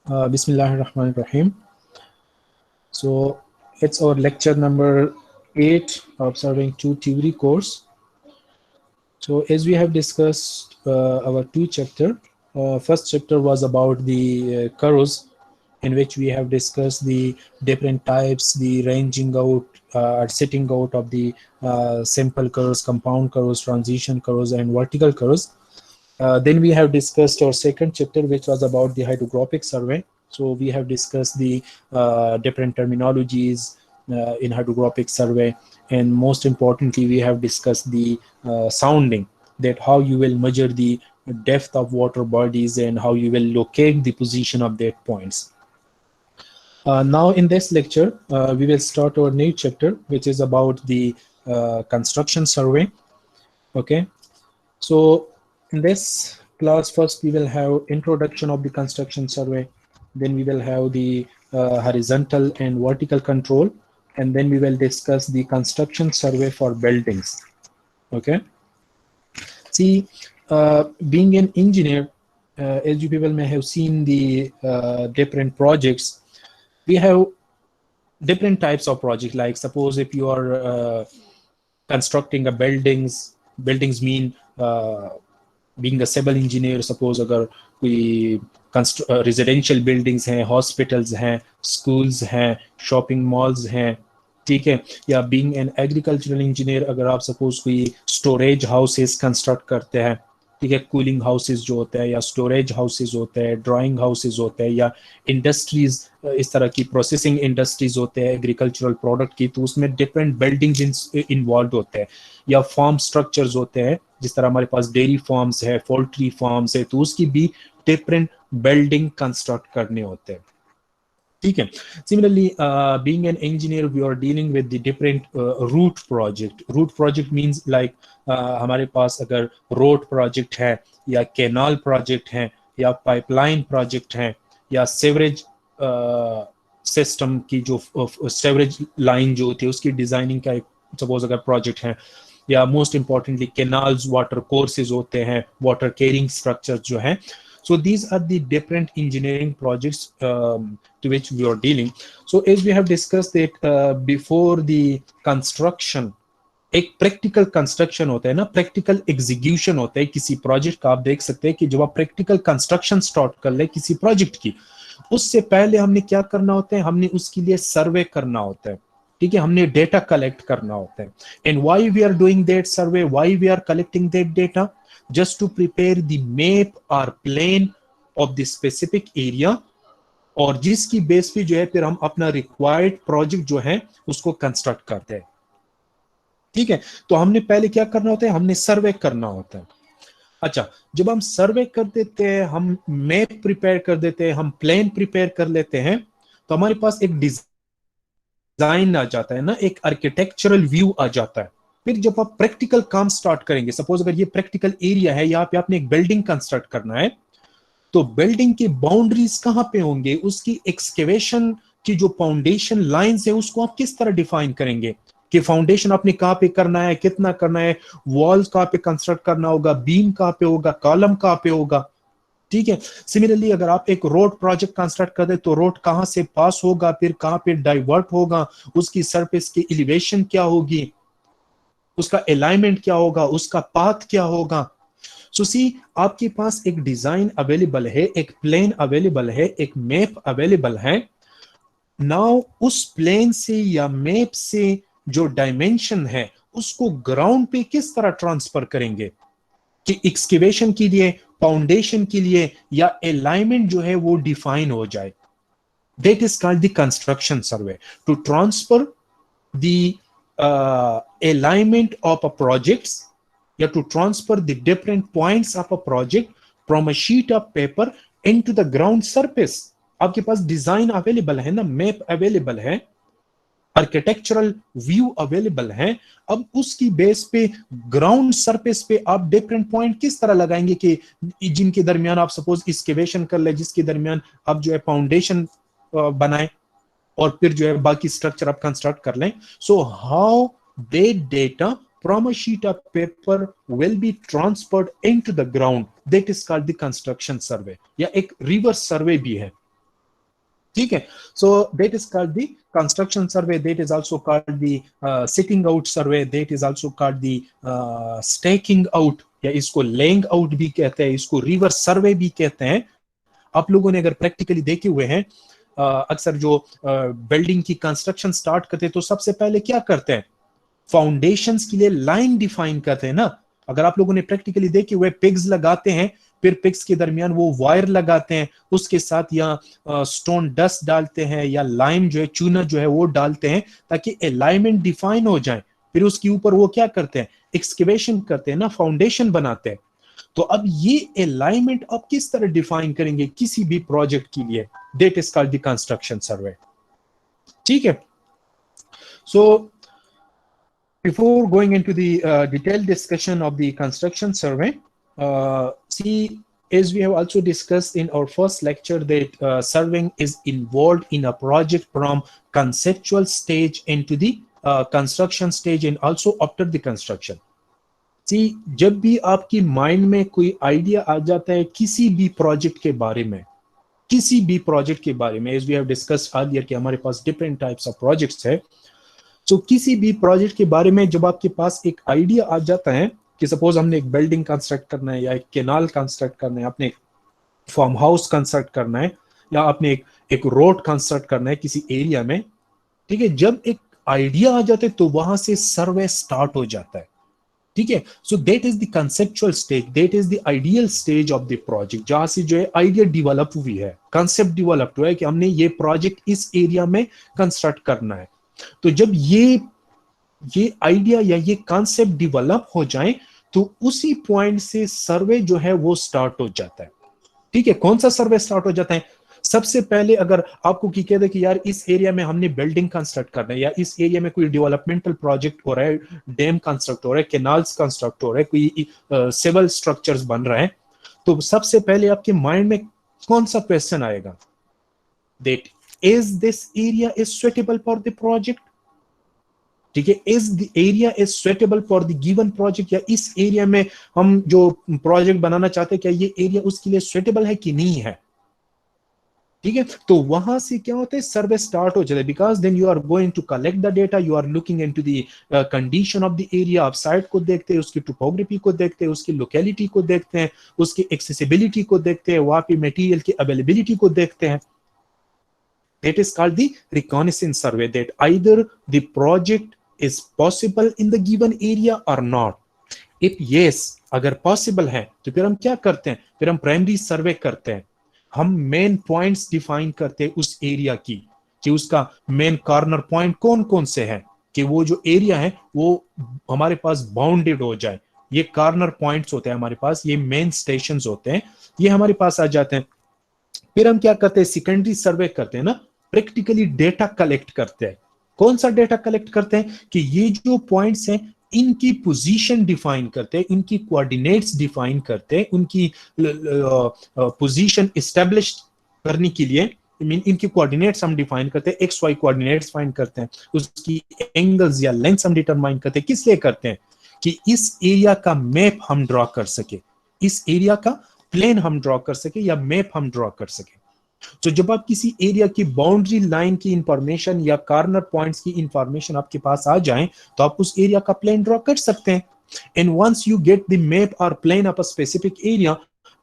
Bismillahirrahmanirrahim. So it's our lecture number 8 of Surveying 2 theory course. So as we have discussed our two chapter, first chapter was about the curves, in which we have discussed the different types, the ranging out, setting out of the simple curves, compound curves, transition curves, and vertical curves. Then we have discussed our second chapter, which was about the hydrographic survey. So we have discussed the different terminologies in hydrographic survey, and most importantly, we have discussed the sounding, that how you will measure the depth of water bodies and how you will locate the position of that points. Now in this lecture, we will start our new chapter, which is about the construction survey. Okay, so in this class, first we will have introduction of the construction survey, then we will have the horizontal and vertical control, and then we will discuss the construction survey for buildings. Okay. See, being an engineer, as you people may have seen the different projects, we have different types of projects. Like suppose if you are constructing a buildings mean being a civil engineer, suppose अगर कोई residential buildings हैं, hospitals हैं, schools हैं, shopping malls हैं, ठीक है, या being an agricultural engineer अगर आप सपोज कोई स्टोरेज हाउसेस कंस्ट्रक्ट करते हैं, ठीक है, कूलिंग हाउसेस जो होता है या स्टोरेज हाउसेस होते हैं, ड्राइंग हाउसेस होते हैं, या इंडस्ट्रीज, इस तरह की प्रोसेसिंग इंडस्ट्रीज होते हैं एग्रीकल्चरल प्रोडक्ट की, तो उसमें डिफरेंट बिल्डिंग्स इन्वॉल्व होते हैं, या फार्म स्ट्रक्चर्स होते हैं, जिस तरह हमारे पास डेयरी फार्म्स है, पोल्ट्री फार्म्स है, तो उसकी भी डिफरेंट बिल्डिंग कंस्ट्रक्ट करने होते हैं, ठीक है. Similarly, being an engineer, we are dealing with the different route project. Route project means like हमारे पास अगर रोड प्रोजेक्ट है, या कैनाल प्रोजेक्ट है, या पाइपलाइन प्रोजेक्ट है, या सेवरेज सिस्टम की जो सेवरेज लाइन जो होती है उसकी डिजाइनिंग का एक सपोज अगर प्रोजेक्ट है, या most importantly canals, water courses होते हैं, वाटर कैरिंग स्ट्रक्चर जो है. So these are the different engineering projects to which we are dealing. So as we have discussed that before the construction, एक practical construction होता है ना, practical execution होता है किसी प्रोजेक्ट का. आप देख सकते हैं कि जब आप प्रैक्टिकल कंस्ट्रक्शन स्टार्ट कर ले किसी प्रोजेक्ट की, उससे पहले हमने क्या करना होता है, हमने उसके लिए सर्वे करना होता है, ठीक है, हमने डेटा कलेक्ट करना होता है. And why we are doing that survey, why we are collecting that data, just to prepare the map or plan of the specific area, और जिसकी बेस पे जो है फिर हम अपना रिक्वायर्ड प्रोजेक्ट जो है उसको कंस्ट्रक्ट करते हैं, ठीक है. तो हमने पहले क्या करना होता है, हमने सर्वे करना होता है. अच्छा, जब हम सर्वे कर देते हैं, हम मैप प्रिपेयर कर देते हैं, हम प्लान प्रिपेयर कर लेते हैं, तो हमारे पास एक डिजाइन आ जाता है ना, एक आर्किटेक्चरल व्यू आ जाता है. फिर जब आप प्रैक्टिकल काम स्टार्ट करेंगे, सपोज अगर ये प्रैक्टिकल एरिया है, यहाँ पे आपने एक बिल्डिंग कंस्ट्रक्ट करना है, तो बिल्डिंग की बाउंड्रीज कहां पे होंगे, उसकी एक्सकेवेशन की जो फाउंडेशन लाइंस है उसको आप किस तरह डिफाइन करेंगे कि फाउंडेशन आपने कहां पे करना है, कितना करना है, वॉल्स कहां पे कंस्ट्रक्ट करना होगा, बीम कहां पे होगा, कॉलम कहां पे होगा, ठीक है. सिमिलरली अगर आप एक रोड प्रोजेक्ट कंस्ट्रक्ट कर दे तो रोड कहां से पास होगा, फिर कहां पे डाइवर्ट होगा, उसकी सरफेस की एलिवेशन क्या होगी, उसका अलाइनमेंट क्या होगा, उसका पाथ क्या होगा. सो सी, आपके पास एक डिजाइन अवेलेबल है, एक प्लेन अवेलेबल है, एक मैप अवेलेबल है. नाउ उस प्लेन से या मैप से जो डायमेंशन है उसको ग्राउंड पे किस तरह ट्रांसफर करेंगे कि एक्सकेवेशन के लिए, फाउंडेशन के लिए, या अलाइनमेंट जो है वो डिफाइन हो जाए. That is called the construction survey, to transfer the alignment of a projects, you have to transfer the different points of a project from a sheet of paper into the ground surface. आपके पास design available है ना, map available है, architectural view available है. अब उसकी base पे ground surface पे आप डिफरेंट पॉइंट किस तरह लगाएंगे कि जिनके दरमियान आप सपोज एक्सकेवेशन कर ले, जिसके दरमियान आप जो है फाउंडेशन बनाए, और फिर जो है बाकी स्ट्रक्चर आप कंस्ट्रक्ट कर लें. So how that data from a sheet of paper will be transferred into the ground, that is called the construction survey, या एक रिवर्स सर्वे भी है. ठीक है. So that is called the construction survey. That is also called the sitting out survey. That is also called the staking out, या इसको laying out भी कहते हैं, इसको रिवर्स सर्वे भी कहते हैं. आप लोगों ने अगर प्रैक्टिकली देखे हुए हैं, अक्सर जो बिल्डिंग की कंस्ट्रक्शन स्टार्ट करते हैं तो सबसे पहले क्या करते हैं, फाउंडेशंस के लिए लाइन डिफाइन करते हैं ना. अगर आप लोगों ने प्रैक्टिकली देखे हुए, पिग्स लगाते हैं, फिर पिग्स के दरमियान वो वायर लगाते हैं, उसके साथ या स्टोन डस्ट डालते हैं या लाइम जो है, चूना जो है वो डालते हैं ताकि अलाइनमेंट डिफाइन हो जाए. फिर उसके ऊपर वो क्या करते हैं, एक्सकेवेशन करते हैं ना, फाउंडेशन बनाते हैं. तो अब ये अलाइनमेंट आप किस तरह डिफाइन करेंगे किसी भी प्रोजेक्ट के लिए, that is called the construction survey. ठीक है. सो before going into the detailed discussion of the construction survey, see, as we have also discussed in our first lecture, that surveying is involved in a project from conceptual stage into the construction stage and also after the construction. See, जब भी आपकी mind में कोई idea आ जाता है किसी भी project के बारे में, किसी भी प्रोजेक्ट के बारे में, as we have discussed earlier कि हमारे पास different types of projects है. तो किसी भी प्रोजेक्ट के बारे में जब आपके पास एक आइडिया आ जाता है कि सपोज हमने एक बिल्डिंग कंस्ट्रक्ट करना है, या एक कैनाल कंस्ट्रक्ट करना है, आपने एक फार्म हाउस कंस्ट्रक्ट करना है, या आपने एक रोड कंस्ट्रक्ट करना है किसी एरिया में. ठीक है. जब एक आइडिया आ जाता है तो वहां से सर्वे स्टार्ट हो जाता है. ठीक है. So that is the conceptual stage, that is the ideal stage of the project, जहां से जो है आइडिया डेवलप हुई है, कंसेप्ट डेवलप हुआ है कि हमने ये प्रोजेक्ट इस एरिया में कंस्ट्रक्ट करना है. तो जब ये आइडिया या ये कॉन्सेप्ट डेवलप हो जाए तो उसी पॉइंट से सर्वे जो है वो स्टार्ट हो जाता है. ठीक है. कौन सा सर्वे स्टार्ट हो जाता है? सबसे पहले अगर आपको की कह दे कि यार इस एरिया में हमने बिल्डिंग कंस्ट्रक्ट करना है, या इस एरिया में कोई डेवलपमेंटल प्रोजेक्ट हो रहा है, डैम कंस्ट्रक्ट हो रहा है, कैनाल्स कंस्ट्रक्ट हो रहा है, कोई सिविल स्ट्रक्चर्स बन रहा है, तो सबसे पहले आपके माइंड में कौन सा क्वेश्चन आएगा, that is this area is suitable for the project. ठीक है. is the area is suitable for the given project, या इस एरिया में हम जो प्रोजेक्ट बनाना चाहते हैं क्या ये एरिया उसके लिए सुटेबल है कि नहीं है. ठीक है. तो वहां से क्या होता है, सर्वे स्टार्ट हो जाता है, because then you are going to collect the data, you are looking into the condition of the area. आप साइट को देखते हैं, उसकी टोपोग्राफी को देखते हैं, उसकी लोकेलिटी को देखते हैं, उसकी एक्सेसिबिलिटी को देखते हैं, वहां पे मटेरियल की अवेलेबिलिटी को देखते हैं. That is called the reconnaissance survey, that either the project is possible in the given area or not. If yes, अगर possible है तो फिर हम क्या करते हैं, फिर हम प्राइमरी सर्वे करते हैं. हम मेन पॉइंट्स डिफाइन करते हैं उस एरिया की, कि उसका मेन कॉर्नर पॉइंट कौन कौन से हैं, कि वो जो एरिया है वो हमारे पास बाउंडेड हो जाए. ये कॉर्नर पॉइंट्स होते हैं हमारे पास, ये मेन स्टेशंस होते हैं, ये हमारे पास आ जाते हैं. फिर हम क्या करते हैं, सेकेंडरी सर्वे करते हैं ना, प्रैक्टिकली डेटा कलेक्ट करते हैं. कौन सा डेटा कलेक्ट करते हैं, कि ये जो पॉइंट्स हैं इनकी पोजीशन डिफाइन करते हैं, इनकी कोऑर्डिनेट्स डिफाइन करते हैं, उनकी पोजीशन एस्टेब्लिश करने के लिए इनकी कोऑर्डिनेट्स हम डिफाइन करते हैं, एक्स वाई कोऑर्डिनेट्स फाइंड करते हैं, उसकी एंगल्स या लेंथ्स हम डिटरमाइन करते हैं. किस लिए करते हैं, कि इस एरिया का मैप हम ड्रॉ कर सके, इस एरिया का प्लेन हम ड्रॉ कर सके, या मैप हम ड्रॉ कर सके. तो जब आप किसी एरिया की बाउंड्री लाइन की इंफॉर्मेशन या कॉर्नर पॉइंट्स की इंफॉर्मेशन आपके पास आ जाए तो आप उस एरिया का प्लान ड्रॉ कर सकते हैं. And once you get the map और plan of a specific area,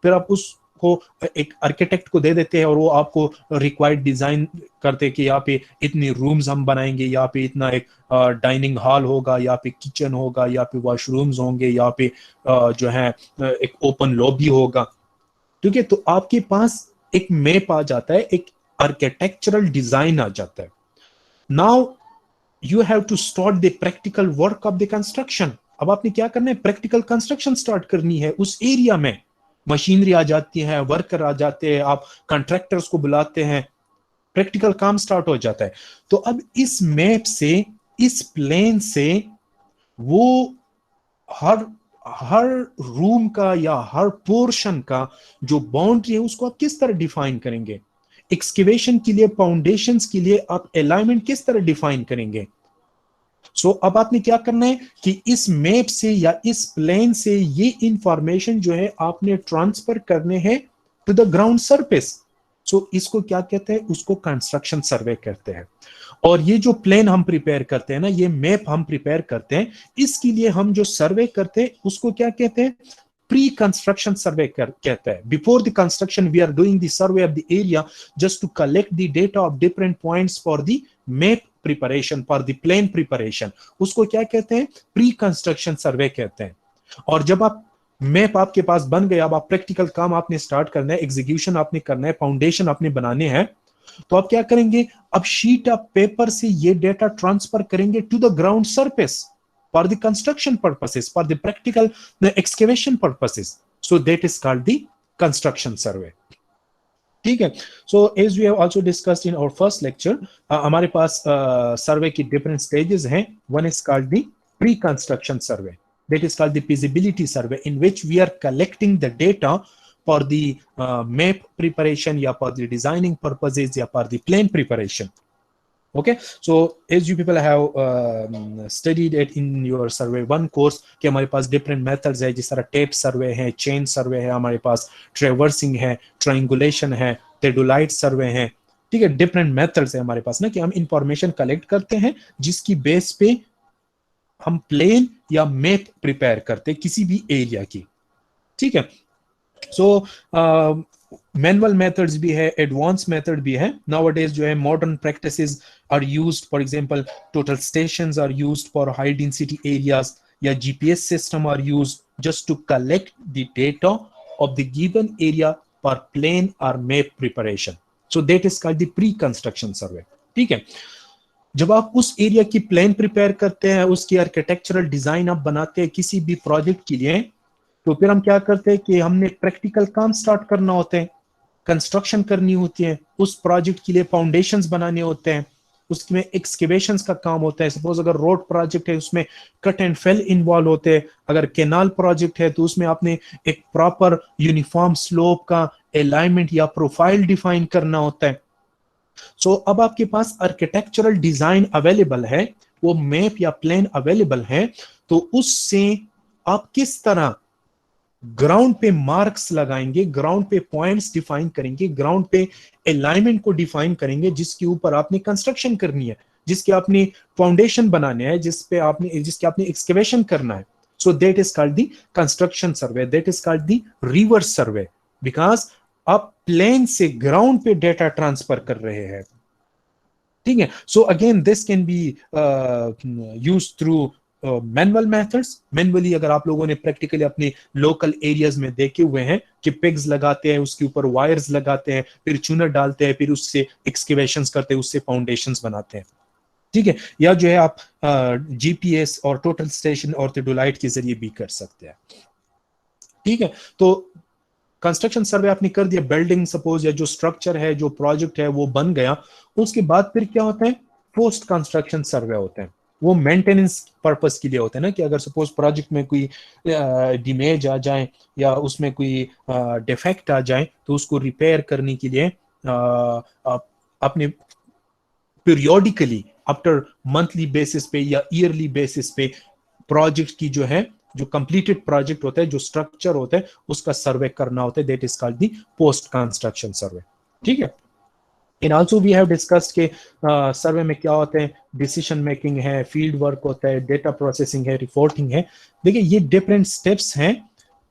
फिर आप उसको एक आर्किटेक्ट को दे देते हैं और वो आपको रिक्वायर्ड डिजाइन करते हैं कि यहाँ पे इतने रूम्स हम बनाएंगे, यहाँ पे इतना एक डाइनिंग हॉल होगा, यहाँ पे किचन होगा, यहाँ पे वॉशरूम्स होंगे, यहाँ पे जो है एक ओपन लॉबी होगा. ठीक है. तो आपके पास एक मैप आ जाता है, एक आर्किटेक्चरल डिजाइन आ जाता है. Now you have to start the practical work of the construction. अब आपने क्या करना है, प्रैक्टिकल कंस्ट्रक्शन स्टार्ट करनी है उस एरिया में. मशीनरी आ जाती है, वर्कर आ जाते हैं, आप कॉन्ट्रैक्टर्स को बुलाते हैं, प्रैक्टिकल काम स्टार्ट हो जाता है. तो अब इस मैप से, इस प्लेन से वो हर रूम का या हर पोर्शन का जो बाउंड्री है उसको आप किस तरह डिफाइन करेंगे. एक्सकेवेशन के लिए, फाउंडेशंस के लिए आप अलाइनमेंट किस तरह डिफाइन करेंगे. सो अब आपने क्या करना है कि इस मैप से या इस प्लेन से ये इंफॉर्मेशन जो है आपने ट्रांसफर करने हैं टू द ग्राउंड सरफेस. सो इसको क्या कहते हैं, उसको कंस्ट्रक्शन सर्वे कहते हैं। और ये जो प्लान हम प्रिपेयर करते हैं ना, ये मैप हम प्रिपेयर करते हैं, इसके लिए हम जो सर्वे करते हैं उसको क्या कहते हैं, प्री कंस्ट्रक्शन सर्वे कहते हैं। Before the construction we are doing the survey of the area just to collect the data of different points for the map preparation, for the plan preparation, उसको क्या कहते हैं, प्री कंस्ट्रक्शन सर्वे कहते हैं। और जब आप मैप आपके पास बन गया, अब आप प्रैक्टिकल काम आपने स्टार्ट करना है, एग्जीक्यूशन आपने करना है, फाउंडेशन आपने बनाने हैं, तो आप क्या करेंगे, अब शीट ऑफ पेपर से ये डेटा ट्रांसफर करेंगे to the ground surface for the construction purposes, for the practical excavation purposes. So that is called the construction survey. ठीक है। So as we have also discussed in our first lecture, हमारे पास survey की different stages हैं। One is called the pre construction survey, that is called the feasibility survey, in which we are collecting the data for the map preparation या for the designing purposes या for the plan preparation. Okay, so as you people have studied it in your survey 1 course कि हमारे पास different methods है, जिस तरह tape survey है, chain survey है, हमारे पास traversing है, triangulation है, theodolite survey है। ठीक है, different methods है हमारे पास ना, कि हम information collect करते हैं जिसकी बेस पे हम प्लेन या मैप प्रिपेयर करते किसी भी एरिया की। ठीक है। सो मैनुअल मेथड्स भी है, एडवांस मेथड भी है। नाउअडेज जो है modern practices are used, for example total stations are used for high density areas, या GPS system are used just to collect the data of the given area for plan और map preparation. So that is called the pre construction survey. ठीक है। जब आप उस area की plan prepare करते हैं, उसकी आर्किटेक्चरल डिजाइन आप बनाते हैं किसी भी प्रोजेक्ट के लिए, तो फिर हम क्या करते हैं कि हमने प्रैक्टिकल काम स्टार्ट करना होता है, कंस्ट्रक्शन करनी होती है, उस प्रोजेक्ट के लिए फाउंडेशंस बनाने होते हैं, उसमें एक्सकेवेशंस का काम होता है। सपोज अगर रोड प्रोजेक्ट है उसमें कट एंड फेल इन्वॉल्व होते हैं, अगर कैनाल प्रोजेक्ट है तो उसमें आपने एक प्रॉपर यूनिफॉर्म स्लोप का अलाइनमेंट या प्रोफाइल डिफाइन करना होता है। सो अब आपके पास आर्किटेक्चरल डिजाइन अवेलेबल है, वो मैप या प्लान अवेलेबल है, तो उससे आप किस तरह ग्राउंड पे मार्क्स लगाएंगे, ग्राउंड पे पॉइंट्स डिफाइन करेंगे, ग्राउंड पे अलाइनमेंट को डिफाइन करेंगे जिसके ऊपर आपने कंस्ट्रक्शन करनी है, जिसके आपने फाउंडेशन बनाने हैं, जिसके आपने एक्सकेवेशन करना है। So that is called the construction survey, that is called the reverse survey, because आप प्लेन से ग्राउंड पे डेटा ट्रांसफर कर रहे हैं। ठीक है। So again this can be used through manual methods. Manually अगर आप लोगों ने प्रैक्टिकली अपने लोकल एरियाज में देखे हुए हैं कि पिग्स लगाते हैं, उसके ऊपर वायर्स लगाते हैं, फिर चूनर डालते हैं, फिर उससे एक्सकेवेशंस करते हैं, उससे फाउंडेशंस बनाते हैं। ठीक है। या जो है आप जीपीएस और टोटल स्टेशन और थियोडोलाइट के जरिए भी कर सकते हैं। ठीक है। तो कंस्ट्रक्शन सर्वे आपने कर दिया, बिल्डिंग सपोज या जो स्ट्रक्चर है, जो प्रोजेक्ट है वो बन गया, उसके बाद फिर क्या होता है, पोस्ट कंस्ट्रक्शन सर्वे होते हैं। वो मेंटेनेंस पर्पस के लिए होते हैं ना, कि अगर सपोज प्रोजेक्ट में कोई डैमेज आ जाए या उसमें कोई डिफेक्ट आ जाए तो उसको रिपेयर करने के लिए अपने पीरियोडिकली आफ्टर मंथली बेसिस पे या ईयरली बेसिस पे प्रोजेक्ट की जो है, जो कंप्लीटेड प्रोजेक्ट होता है, जो स्ट्रक्चर होता है, उसका सर्वे करना होता है। That is called the post construction survey. ठीक है। In also we have discussed के सर्वे में क्या होते हैं, डिसीजन मेकिंग है, फील्ड वर्क होता है, डेटा प्रोसेसिंग है, रिपोर्टिंग है। देखिए ये डिफरेंट स्टेप्स हैं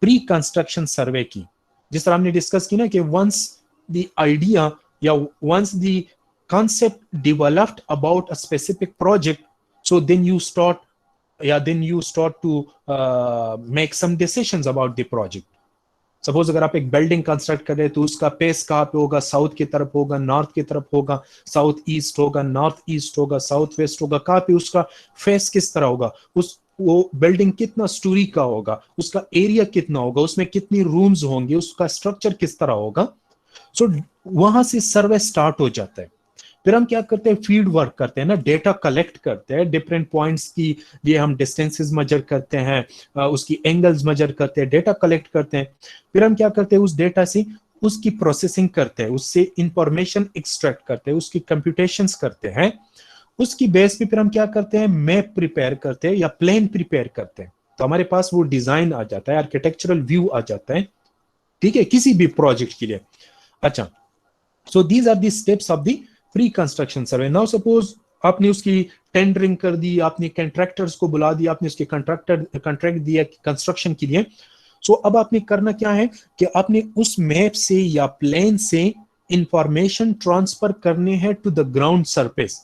प्री कंस्ट्रक्शन सर्वे की। जिस तरह हमने डिस्कस की ना कि वंस द आइडिया या once the concept developed about a specific project, so then you start to make some decisions about the project. Suppose अगर आप एक बिल्डिंग कंस्ट्रक्ट कर रहे हैं तो उसका पेस कहाँ पे होगा, साउथ की तरफ होगा, नॉर्थ की तरफ होगा, साउथ ईस्ट होगा, नॉर्थ ईस्ट होगा, साउथ वेस्ट होगा, कहाँ पे उसका फेस किस तरह होगा, वो बिल्डिंग कितना स्टोरी का होगा, उसका एरिया कितना होगा, उसमें कितनी रूम्स होंगे, उसका स्ट्रक्चर किस तरह होगा। सो वहां से सर्वे स्टार्ट हो जाता है। फिर हम क्या करते हैं, फील्ड वर्क करते हैं ना, डेटा कलेक्ट करते हैं, डिफरेंट पॉइंट्स की लिए हम डिस्टेंसेस मेजर करते हैं, उसकी एंगल्स मेजर करते हैं, डेटा कलेक्ट करते हैं। फिर हम क्या करते हैं, उस डेटा से उसकी प्रोसेसिंग करते हैं, उससे इंफॉर्मेशन एक्सट्रैक्ट करते हैं, उसकी कंप्यूटेशंस करते हैं। उसकी बेस पे फिर हम क्या करते हैं, मैप प्रिपेयर करते हैं या प्लान प्रिपेयर करते हैं। तो हमारे पास वो डिजाइन आ जाता है, आर्किटेक्चरल व्यू आ जाता है। ठीक है, किसी भी प्रोजेक्ट के लिए। अच्छा, so these are the steps of the pre construction survey. Now suppose आपने उसकी टेंडरिंग कर दी, आपने कंट्रैक्टर्स को बुला दिया, आपने उसके कॉन्ट्रैक्ट दिया कंस्ट्रक्शन के लिए. सो अब आपने करना क्या है कि आपने उस मैप से या प्लान से इंफॉर्मेशन ट्रांसफर करने हैं टू द ग्राउंड सरफेस,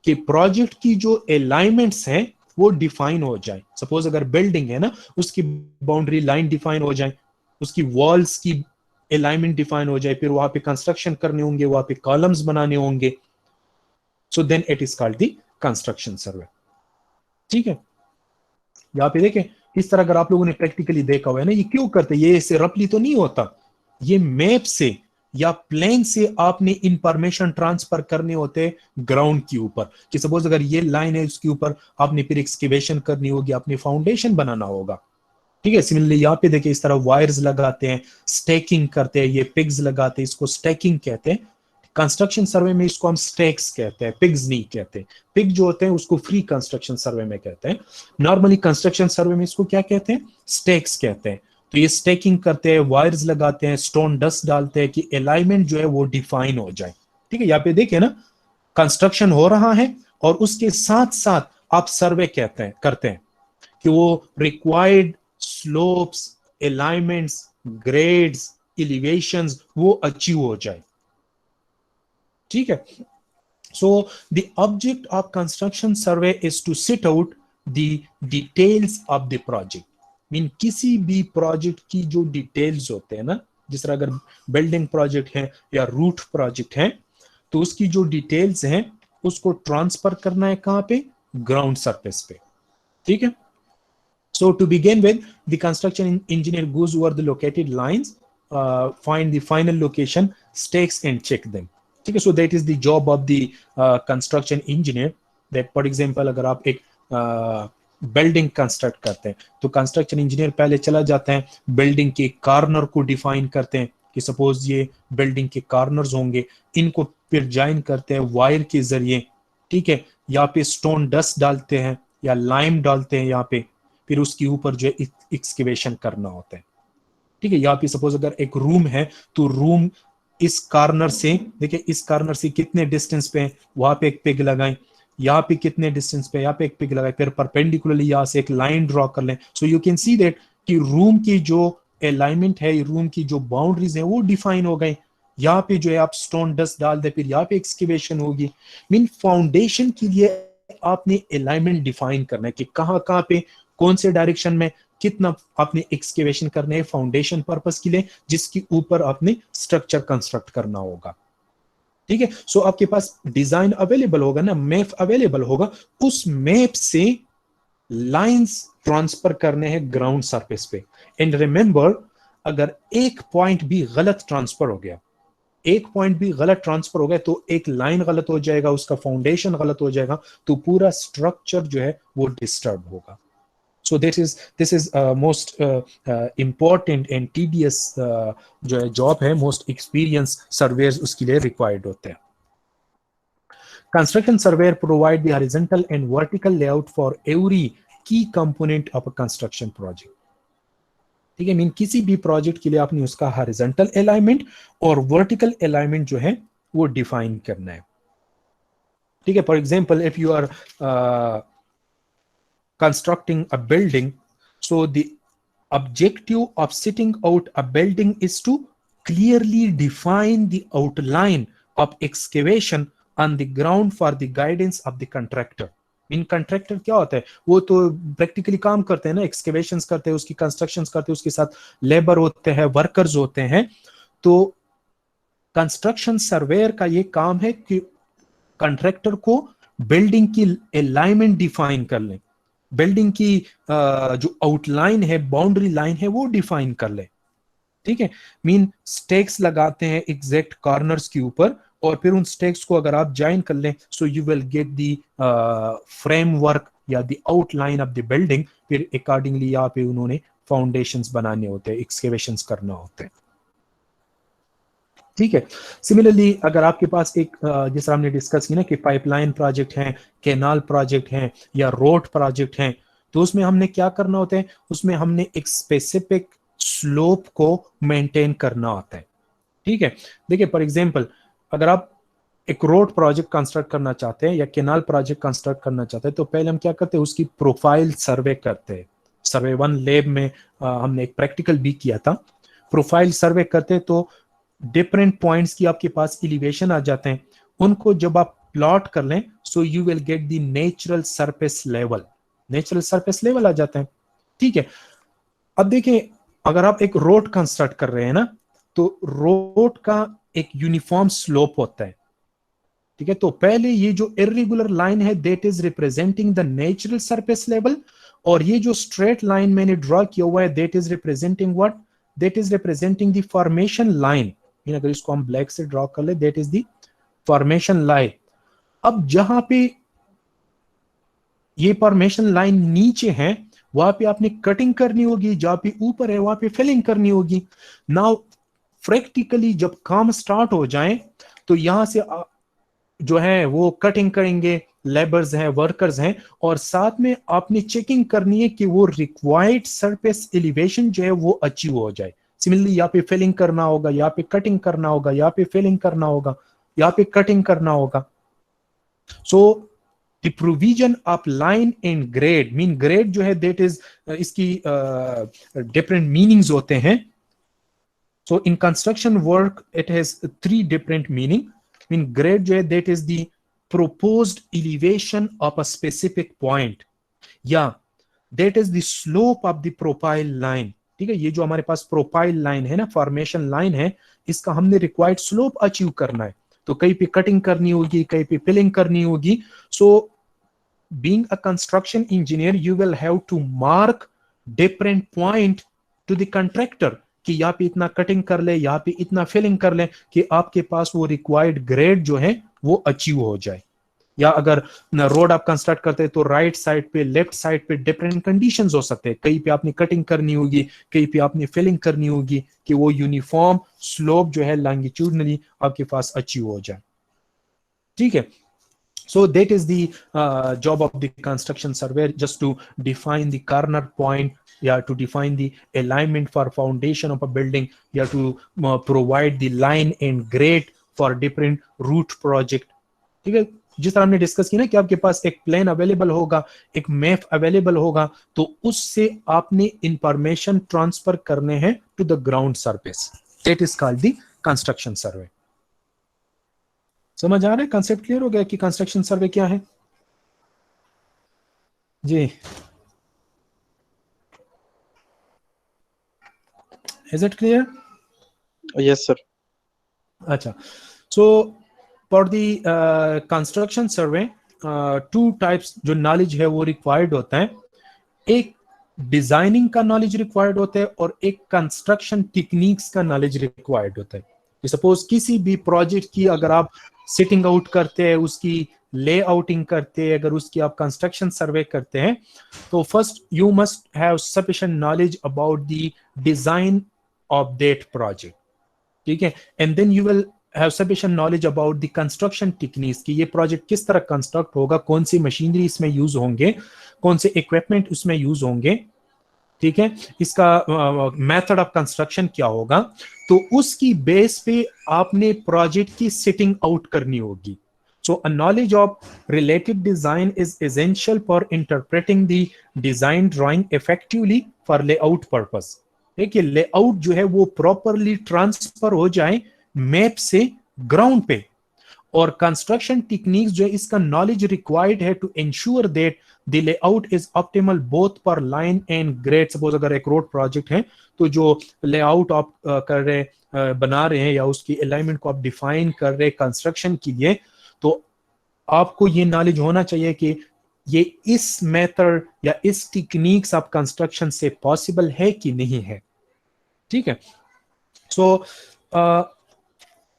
कि प्रोजेक्ट की जो अलाइनमेंट्स हैं वो डिफाइन हो जाए. सपोज अगर बिल्डिंग है ना, उसकी बाउंड्री लाइन डिफाइन हो जाए, उसकी वॉल्स की अलाइनमेंट डिफाइन हो जाए, फिर वहां पे कंस्ट्रक्शन करने होंगे, वहां पे कॉलम्स बनाने होंगे. So then it is called the construction survey. ठीक है, यहाँ पे देखें इस तरह अगर आप लोगों ने प्रैक्टिकली देखा हुआ है ना, ये क्यों करते हैं, ये ऐसे रफली तो नहीं होता. ये मैप से या प्लान से आपने इंफॉर्मेशन ट्रांसफर करने होते हैं ग्राउंड के ऊपर, कि सपोज अगर ये लाइन है उसके ऊपर आपने फिर एक्सकेवेशन करनी होगी, आपने फाउंडेशन बनाना होगा. ठीक है, सिमिलरली यहाँ पे देखिए इस तरह वायर्स लगाते हैं, स्टैकिंग करते हैं, ये पिग्स लगाते हैं, इसको स्टैकिंग कहते हैं. कंस्ट्रक्शन सर्वे में इसको हम स्टैक्स कहते हैं, पिग्स नहीं कहते. पिग जो होते हैं उसको फ्री कंस्ट्रक्शन सर्वे में कहते हैं. नॉर्मली कंस्ट्रक्शन सर्वे में इसको क्या कहते हैं, स्टैक्स कहते हैं. तो ये स्टैकिंग करते हैं, वायर्स लगाते हैं, स्टोन डस्ट डालते हैं कि अलाइनमेंट जो है वो डिफाइन हो जाए. ठीक है, यहाँ पे देखिए ना, कंस्ट्रक्शन हो रहा है और उसके साथ साथ आप सर्वे कहते हैं करते हैं कि वो required slopes, alignments, grades, elevations वो अचीव हो जाए. ठीक है. So the object of construction survey is to sit out the details of the project. Mean किसी भी प्रोजेक्ट की जो डिटेल्स होते हैं ना, जिस तरह अगर बिल्डिंग प्रोजेक्ट है या रूट प्रोजेक्ट है, तो उसकी जो डिटेल्स हैं उसको ट्रांसफर करना है कहां पे, ग्राउंड सरफेस पे. ठीक है. So to begin with, the construction engineer goes over the located lines, find the final location, stakes and check them. ठीक है. So that is the job of the construction engineer. That for example अगर आप एक building construct करते हैं तो construction engineer पहले चला जाता है, बिल्डिंग के कॉर्नर को डिफाइन करते हैं कि सपोज ये बिल्डिंग के कॉर्नर्स होंगे, इनको फिर ज्वाइन करते हैं वायर के जरिए. ठीक है, यहाँ पे स्टोन डस्ट डालते हैं या लाइम डालते हैं यहाँ पे, फिर उसके ऊपर जो है एक्सकेवेशन करना होता है. ठीक है, यहाँ पे सपोज अगर एक रूम है तो रूम इस कॉर्नर से, देखिए इस कॉर्नर से कितने डिस्टेंस पे है, वहां पे एक पिग लगाएं, यहाँ पे कितने डिस्टेंस पे, यहाँ पे एक पिग लगाएं, फिर परपेंडिकुलरली यहाँ से एक लाइन ड्रॉ कर लें. So you can see that कि रूम की जो अलाइनमेंट है, रूम की जो बाउंड्रीज है वो डिफाइन हो गए. यहाँ पे जो है आप स्टोन डस्ट डाल दे, फिर यहाँ पे एक्सकेवेशन होगी. मीन फाउंडेशन के लिए आपने अलाइनमेंट डिफाइन करना है कि कहाँ कहाँ पे कौन से डायरेक्शन में कितना आपने एक्सकेवेशन करना है फाउंडेशन पर्पस के लिए, जिसके ऊपर आपने स्ट्रक्चर कंस्ट्रक्ट करना होगा. ठीक है. सो आपके पास डिजाइन अवेलेबल होगा ना, मैप अवेलेबल होगा, उस मैप से लाइंस ट्रांसफर करने हैं ग्राउंड सरफेस पे. एंड रिमेंबर, अगर एक पॉइंट भी गलत ट्रांसफर हो गया, एक पॉइंट भी गलत ट्रांसफर हो गया तो एक लाइन गलत हो जाएगा, उसका फाउंडेशन गलत हो जाएगा, तो पूरा स्ट्रक्चर जो है वो डिस्टर्ब होगा. So this is most important and tedious जो है जॉब है, most experienced surveyors उसके लिए required होते हैं. Construction surveyor provide the horizontal and vertical layout for every key component of a construction project. ठीक है, मीन किसी भी प्रोजेक्ट के लिए आपने उसका हॉरिजॉन्टल अलाइनमेंट और वर्टिकल अलाइनमेंट जो है वो डिफाइन करना है. ठीक है. For example if you are constructing a building, so the objective of sitting out a building is to clearly define the outline of excavation on the ground for the guidance of the contractor. In contractor क्या होता है, वो तो practically काम करते हैं ना, excavations करते हैं, उसकी कंस्ट्रक्शंस करते हैं, उसके साथ लेबर होते हैं, वर्कर्स होते हैं. तो कंस्ट्रक्शन सर्वेयर का ये काम है कि कंट्रैक्टर को बिल्डिंग की अलाइनमेंट डिफाइन कर लें, बिल्डिंग की जो आउटलाइन है, बाउंड्री लाइन है वो डिफाइन कर ले. ठीक है. मीन स्टेक्स लगाते हैं एग्जैक्ट कॉर्नर्स के ऊपर, और फिर उन स्टेक्स को अगर आप ज्वाइन कर लें so you will get the framework या the outline of the building. फिर अकॉर्डिंगली यहाँ पे उन्होंने फाउंडेशंस बनाने होते हैं, एक्सकेवेशंस करना होते हैं. ठीक है. सिमिलरली अगर आपके पास एक जिस हमने डिस्कस की ना कि पाइपलाइन प्रोजेक्ट है, कैनाल प्रोजेक्ट है या रोड प्रोजेक्ट है, तो उसमें हमने क्या करना होता है, उसमें हमने एक स्पेसिफिक स्लोप को मेंटेन करना होता है. ठीक है, देखिए फॉर एग्जांपल अगर आप एक रोड प्रोजेक्ट कंस्ट्रक्ट करना चाहते हैं या केनाल प्रोजेक्ट कंस्ट्रक्ट करना चाहते हैं तो पहले हम क्या करते हैं, उसकी प्रोफाइल सर्वे करते हैं। सर्वे 1 लैब में हमने एक प्रैक्टिकल भी किया था। प्रोफाइल सर्वे करते हैं तो डिफरेंट पॉइंट्स की आपके पास एलिवेशन आ जाते हैं। उनको जब आप प्लॉट कर लें so you will get the natural surface level, natural surface level आ जाते हैं। ठीक है, अब देखिए अगर आप एक रोड कंस्ट्रक्ट कर रहे हैं ना, तो रोड का एक यूनिफॉर्म स्लोप होता है। ठीक है, तो पहले ये जो इरेगुलर लाइन है that is representing the natural surface level, और ये जो स्ट्रेट लाइन मैंने ड्रॉ किया हुआ है that is representing what, that is representing the formation line. अगर इसको हम ब्लैक से ड्रॉ कर ले that is the formation line. अब जहां पे ये फॉर्मेशन लाइन नीचे है वहां पे आपने कटिंग करनी होगी, जहां पे ऊपर है वहां पे फिलिंग करनी होगी। नाउ प्रैक्टिकली जब काम स्टार्ट हो जाए तो यहां से जो है वो कटिंग करेंगे, लेबर्स हैं, वर्कर्स हैं, और साथ में आपने चेकिंग करनी है कि वो रिक्वायर्ड सरफेस एलिवेशन जो है वो अचीव हो जाए। सिमिलरली यहाँ पे फिलिंग करना होगा, यहाँ पे कटिंग करना होगा, यहाँ पे फिलिंग करना होगा, यहाँ पे कटिंग करना होगा। So the provision of line and grade, mean grade जो है दैट इज इसकी डिफरेंट मीनिंग्स होते हैं। So in construction work it has 3 different meaning. Mean grade जो है that is the proposed elevation of a specific point, या that is the slope of the profile line। ठीक है, ये जो हमारे पास प्रोफाइल लाइन है ना, फॉर्मेशन लाइन है, इसका हमने रिक्वायर्ड स्लोप अचीव करना है। तो कहीं पे कटिंग करनी होगी, कहीं पे फिलिंग करनी होगी। So being a construction engineer you will have to mark different point to the contractor कि यहाँ पे इतना कटिंग कर ले, यहाँ पे इतना फिलिंग कर ले कि आपके पास वो रिक्वायर्ड ग्रेड जो है वो अचीव हो जाए। या अगर रोड आप कंस्ट्रक्ट करते हैं तो राइट साइड पे, लेफ्ट साइड पे डिफरेंट कंडीशंस हो सकते हैं। कहीं पे आपने कटिंग करनी होगी, कहीं पे आपने फिलिंग करनी होगी कि वो यूनिफॉर्म स्लोप जो है लॉन्गिट्यूडनली आपके पास अचीव हो जाए। ठीक है, so that is the job of the construction surveyor, just to define the corner point, yeah, to define the alignment for foundation of a building, yeah, to provide the line and grade for different route project। ठीक है, जिस तरह हमने discuss की ना कि आपके पास एक प्लान अवेलेबल होगा, एक मैप अवेलेबल होगा, तो उससे आपने इंफॉर्मेशन ट्रांसफर करने हैं to the ground surface, that is called the construction survey. समझ आ रहा है, कंसेप्ट क्लियर हो गया कि कंस्ट्रक्शन सर्वे क्या है जी? Is it clear? Yes sir. अच्छा, so for the construction survey 2 types जो नॉलेज है वो रिक्वायर्ड होता है। एक डिजाइनिंग का नॉलेज रिक्वायर्ड होता है और एक कंस्ट्रक्शन टेक्निक्स का नॉलेज रिक्वायर्ड होता है। सपोज किसी भी प्रोजेक्ट की अगर आप सिटिंग आउट करते हैं, उसकी लेआउटिंग करते हैं, अगर उसकी आप कंस्ट्रक्शन सर्वे करते हैं, तो first you must have sufficient knowledge about the design of that project. ठीक है, and then you will have sufficient knowledge about the construction techniques कि ये प्रोजेक्ट किस तरह कंस्ट्रक्ट होगा, कौन सी मशीनरी इसमें यूज होंगे, कौन से इक्विपमेंट उसमें यूज होंगे। ठीक है, इसका मेथड ऑफ कंस्ट्रक्शन क्या होगा, तो उसकी बेस पे आपने प्रोजेक्ट की सेटिंग आउट करनी होगी। So a knowledge of related design is essential for interpreting the design drawing effectively for layout purpose. देखिए लेआउट जो है वो प्रॉपरली ट्रांसफर हो जाए मैप से ग्राउंड पे, और कंस्ट्रक्शन टेक्निक्स जो है इसका नॉलेज रिक्वायर्ड है to ensure that the layout is optimal both for line and grade. Suppose अगर एक रोड प्रोजेक्ट है तो जो लेआउट आप कर रहे बना रहे हैं या उसकी अलाइनमेंट को आप डिफाइन कर रहे कंस्ट्रक्शन के लिए, तो आपको ये नॉलेज होना चाहिए कि ये इस मेथड या इस टेक्निक्स ऑफ कंस्ट्रक्शन से पॉसिबल है कि नहीं है। ठीक है, सो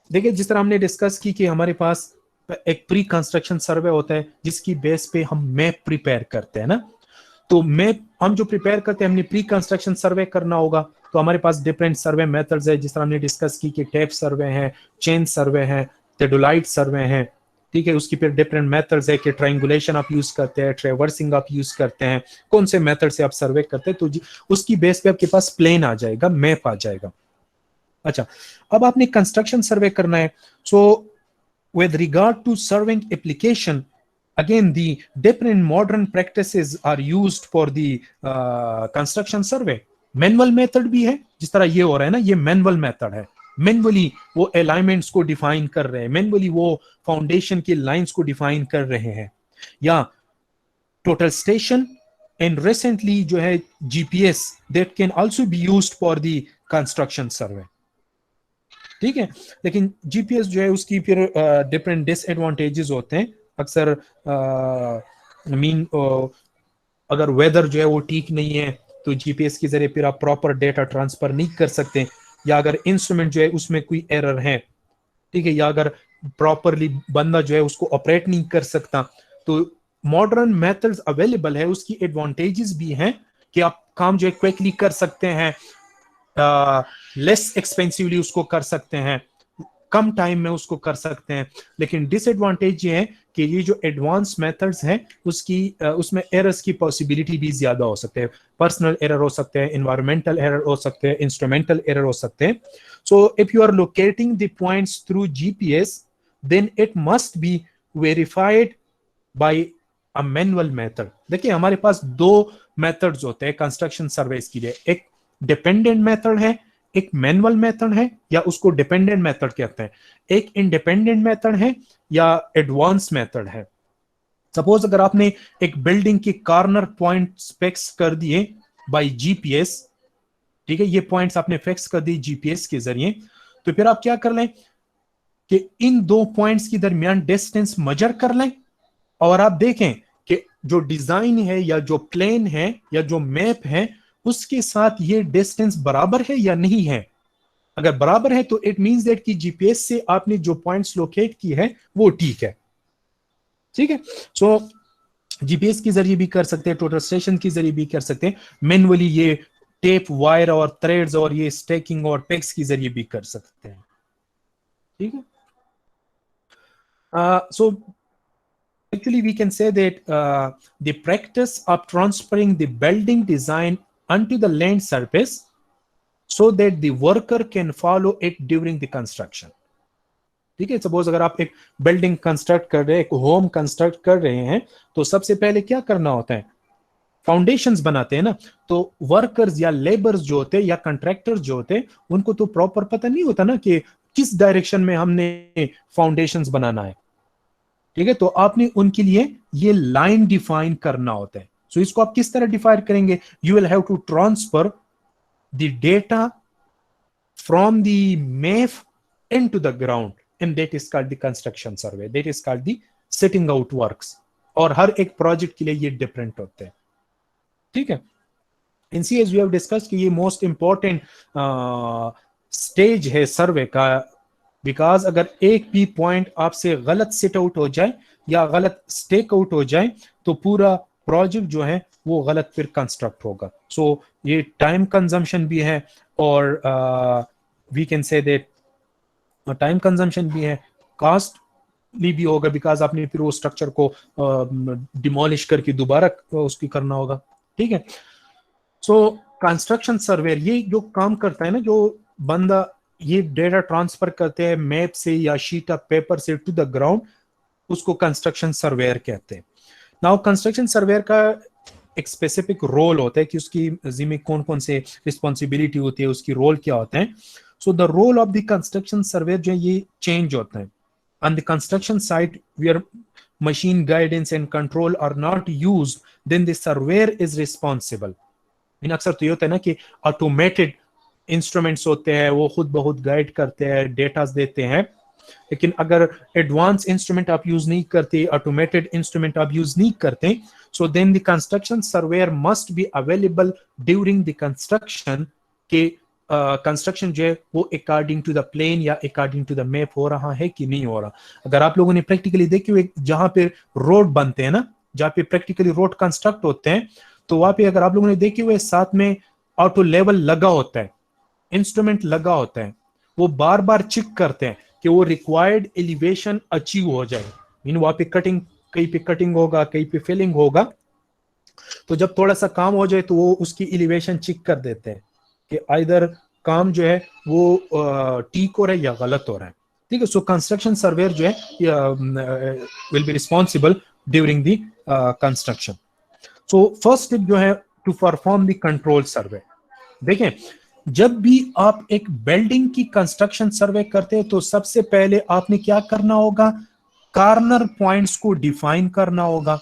देखिए जिस तरह हमने डिस्कस की कि हमारे पास एक प्री कंस्ट्रक्शन सर्वे होता है जिसकी बेस पे हम मैप प्रिपेयर करते हैं ना, तो मैप हम जो प्रिपेयर करते हैं हमने प्री कंस्ट्रक्शन सर्वे करना होगा, तो हमारे पास डिफरेंट सर्वे मेथड्स है जिस तरह हमने डिस्कस की कि टेप सर्वे है, चेन सर्वे है, टेडोलाइट सर्वे है। ठीक है, उसकी फिर डिफरेंट मेथड्स है कि ट्रायंगुलेशन आप यूज करते हैं, ट्रेवर्सिंग आप यूज करते हैं, कौन से मेथड से आप सर्वे करते हैं, तो उसकी बेस पे आपके पास प्लेन आ जाएगा, मैप आ जाएगा। अच्छा, अब आपने कंस्ट्रक्शन सर्वे करना है. सो with regard to surveying application, again the different modern practices are used for the construction survey. Manual method भी है, जिस तरह ये हो रहा है ना, ये मैनुअल मेथड है. मैनुअली वो अलाइनमेंट्स को डिफाइन कर रहे हैं, मैनुअली वो फाउंडेशन की लाइंस को डिफाइन कर रहे हैं, या टोटल स्टेशन एंड रिसेंटली जो है GPS that can also be used for the construction survey. ठीक है, लेकिन जीपीएस जो है उसकी फिर डिफरेंट डिसएडवांटेजेस होते हैं. अक्सर मीन अगर वेदर जो है वो ठीक नहीं है तो जीपीएस के जरिए फिर आप प्रॉपर डेटा ट्रांसफर नहीं कर सकते, या अगर इंस्ट्रूमेंट जो है उसमें कोई एरर है, ठीक है, या अगर प्रॉपरली बंदा जो है उसको ऑपरेट नहीं कर सकता, तो मॉडर्न मेथड्स अवेलेबल है, उसकी एडवांटेजेस भी हैं कि आप काम जो है क्विकली कर सकते हैं, लेस एक्सपेंसिवली उसको कर सकते हैं, कम टाइम में उसको कर सकते हैं. लेकिन डिसएडवांटेज ये है कि ये जो एडवांस मेथड्स हैं उसमें एरर्स की पॉसिबिलिटी भी ज्यादा हो सकते हैं. पर्सनल एरर हो सकते हैं, एनवायरमेंटल एरर हो सकते हैं, इंस्ट्रूमेंटल एरर हो सकते हैं. So if you are locating the points through GPS, then it must be verified by a manual method. देखिए हमारे पास दो मेथड्स होते हैं कंस्ट्रक्शन सर्वेस के लिए, एक डिपेंडेंट मेथड है, एक मैनुअल मेथड है, या उसको डिपेंडेंट मेथड कहते हैं. एक इंडिपेंडेंट मेथड है या एडवांस मेथड है. सपोज अगर आपने एक बिल्डिंग की कॉर्नर पॉइंट फिक्स कर दिए बाय जीपीएस, ठीक है, ये पॉइंट्स आपने फिक्स कर दी जीपीएस के जरिए, तो फिर आप क्या कर लें कि इन दो पॉइंट्स के दरमियान डिस्टेंस मेजर कर लें, और आप देखें कि जो डिजाइन है या जो प्लेन है या जो मैप है उसके साथ ये डिस्टेंस बराबर है या नहीं है. अगर बराबर है तो इट मींस दैट कि जीपीएस से आपने जो पॉइंट्स लोकेट की है वो ठीक है. ठीक है, सो जीपीएस के जरिए भी कर सकते हैं, टोटल स्टेशन के जरिए भी कर सकते हैं, मैनुअली ये टेप वायर और थ्रेड्स और ये स्टैकिंग और पेग्स के जरिए भी कर सकते हैं. ठीक है, सो actually we can say that the practice of transferring the building design onto the land surface so that the worker can follow it during the construction. ठीक है, सपोज अगर आप एक बिल्डिंग कंस्ट्रक्ट कर रहे हैं, एक होम कंस्ट्रक्ट कर रहे हैं, तो सबसे पहले क्या करना होता है, फाउंडेशंस बनाते हैं ना, तो वर्कर्स या लेबर्स जो होते हैं या कंट्रैक्टर्स जो होते हैं उनको तो प्रॉपर पता नहीं होता ना कि किस डायरेक्शन में हमने फाउंडेशंस बनाना है. ठीक है, तो आपने उनके लिए ये लाइन डिफाइन करना होता है. सो इसको आप किस तरह डिफाइन करेंगे, you will have to transfer the data from the map into the ground, and that is called the construction survey, that is called the sitting out works. और हर एक प्रोजेक्ट के लिए ये डिफरेंट होते हैं. ठीक है, इन सी एज वी हैव डिस्कस कि ये मोस्ट इंपॉर्टेंट स्टेज है सर्वे का, बिकॉज अगर एक भी पॉइंट आपसे गलत सिट आउट हो जाए या गलत स्टेक आउट हो जाए तो पूरा प्रोजेक्ट जो है वो गलत फिर कंस्ट्रक्ट होगा. सो ये टाइम कंजम्पशन भी है, और we can say that time consumption भी है, कॉस्टली भी होगा, बिकॉज आपने फिर वो स्ट्रक्चर को डिमोलिश करके दोबारा उसकी करना होगा. ठीक है, सो कंस्ट्रक्शन सर्वेयर ये जो काम करता है ना, जो बंदा ये डेटा ट्रांसफर करते हैं मैप से या शीट ऑफ पेपर से टू द ग्राउंड, उसको कंस्ट्रक्शन सर्वेयर कहते हैं. नाउ कंस्ट्रक्शन सर्वेयर का एक स्पेसिफिक रोल होता है कि उसकी जिम्मे कौन कौन से रिस्पॉन्सिबिलिटी होती है, उसकी रोल क्या होता है. So the role of the construction surveyor जो है ये चेंज होता है. On the construction site where machine guidance and control are not used, then the surveyor is responsible. अक्सर तो ये होता है ना कि ऑटोमेटेड इंस्ट्रूमेंट्स होते हैं, वो खुद बहुत गाइड करते हैं, डेटा देते हैं, लेकिन अगर एडवांस इंस्ट्रूमेंट आप यूज नहीं करते, ऑटोमेटेड इंस्ट्रूमेंट आप यूज नहीं करते, so then the construction surveyor must be available during the construction के कंस्ट्रक्शन जो है वो अकॉर्डिंग टू द प्लेन या अकॉर्डिंग टू द मैप हो रहा है कि नहीं हो रहा. अगर आप लोगों ने प्रैक्टिकली देखी हुई जहां पे रोड बनते हैं ना, जहां पे प्रैक्टिकली रोड कंस्ट्रक्ट होते हैं, तो वहां पे अगर आप लोगों ने देखे हुए साथ में ऑटो लेवल लगा होता है, इंस्ट्रूमेंट लगा होता है, वो बार बार चेक करते हैं कि वो रिक्वायर्ड एलिवेशन अचीव हो जाए. मीन वहां पे कटिंग, कहीं पे कटिंग होगा, कहीं पे फिलिंग होगा, तो जब थोड़ा सा काम हो जाए तो वो उसकी एलिवेशन चेक कर देते हैं कि आइदर काम जो है वो ठीक हो रहा है या गलत हो रहा है। ठीक है, सो कंस्ट्रक्शन सर्वेयर जो है will be responsible during the construction. So first step जो है टू परफॉर्म द कंट्रोल सर्वे। देखें, जब भी आप एक बिल्डिंग की कंस्ट्रक्शन सर्वे करते हैं तो सबसे पहले आपने क्या करना होगा, कॉर्नर पॉइंट्स को डिफाइन करना होगा।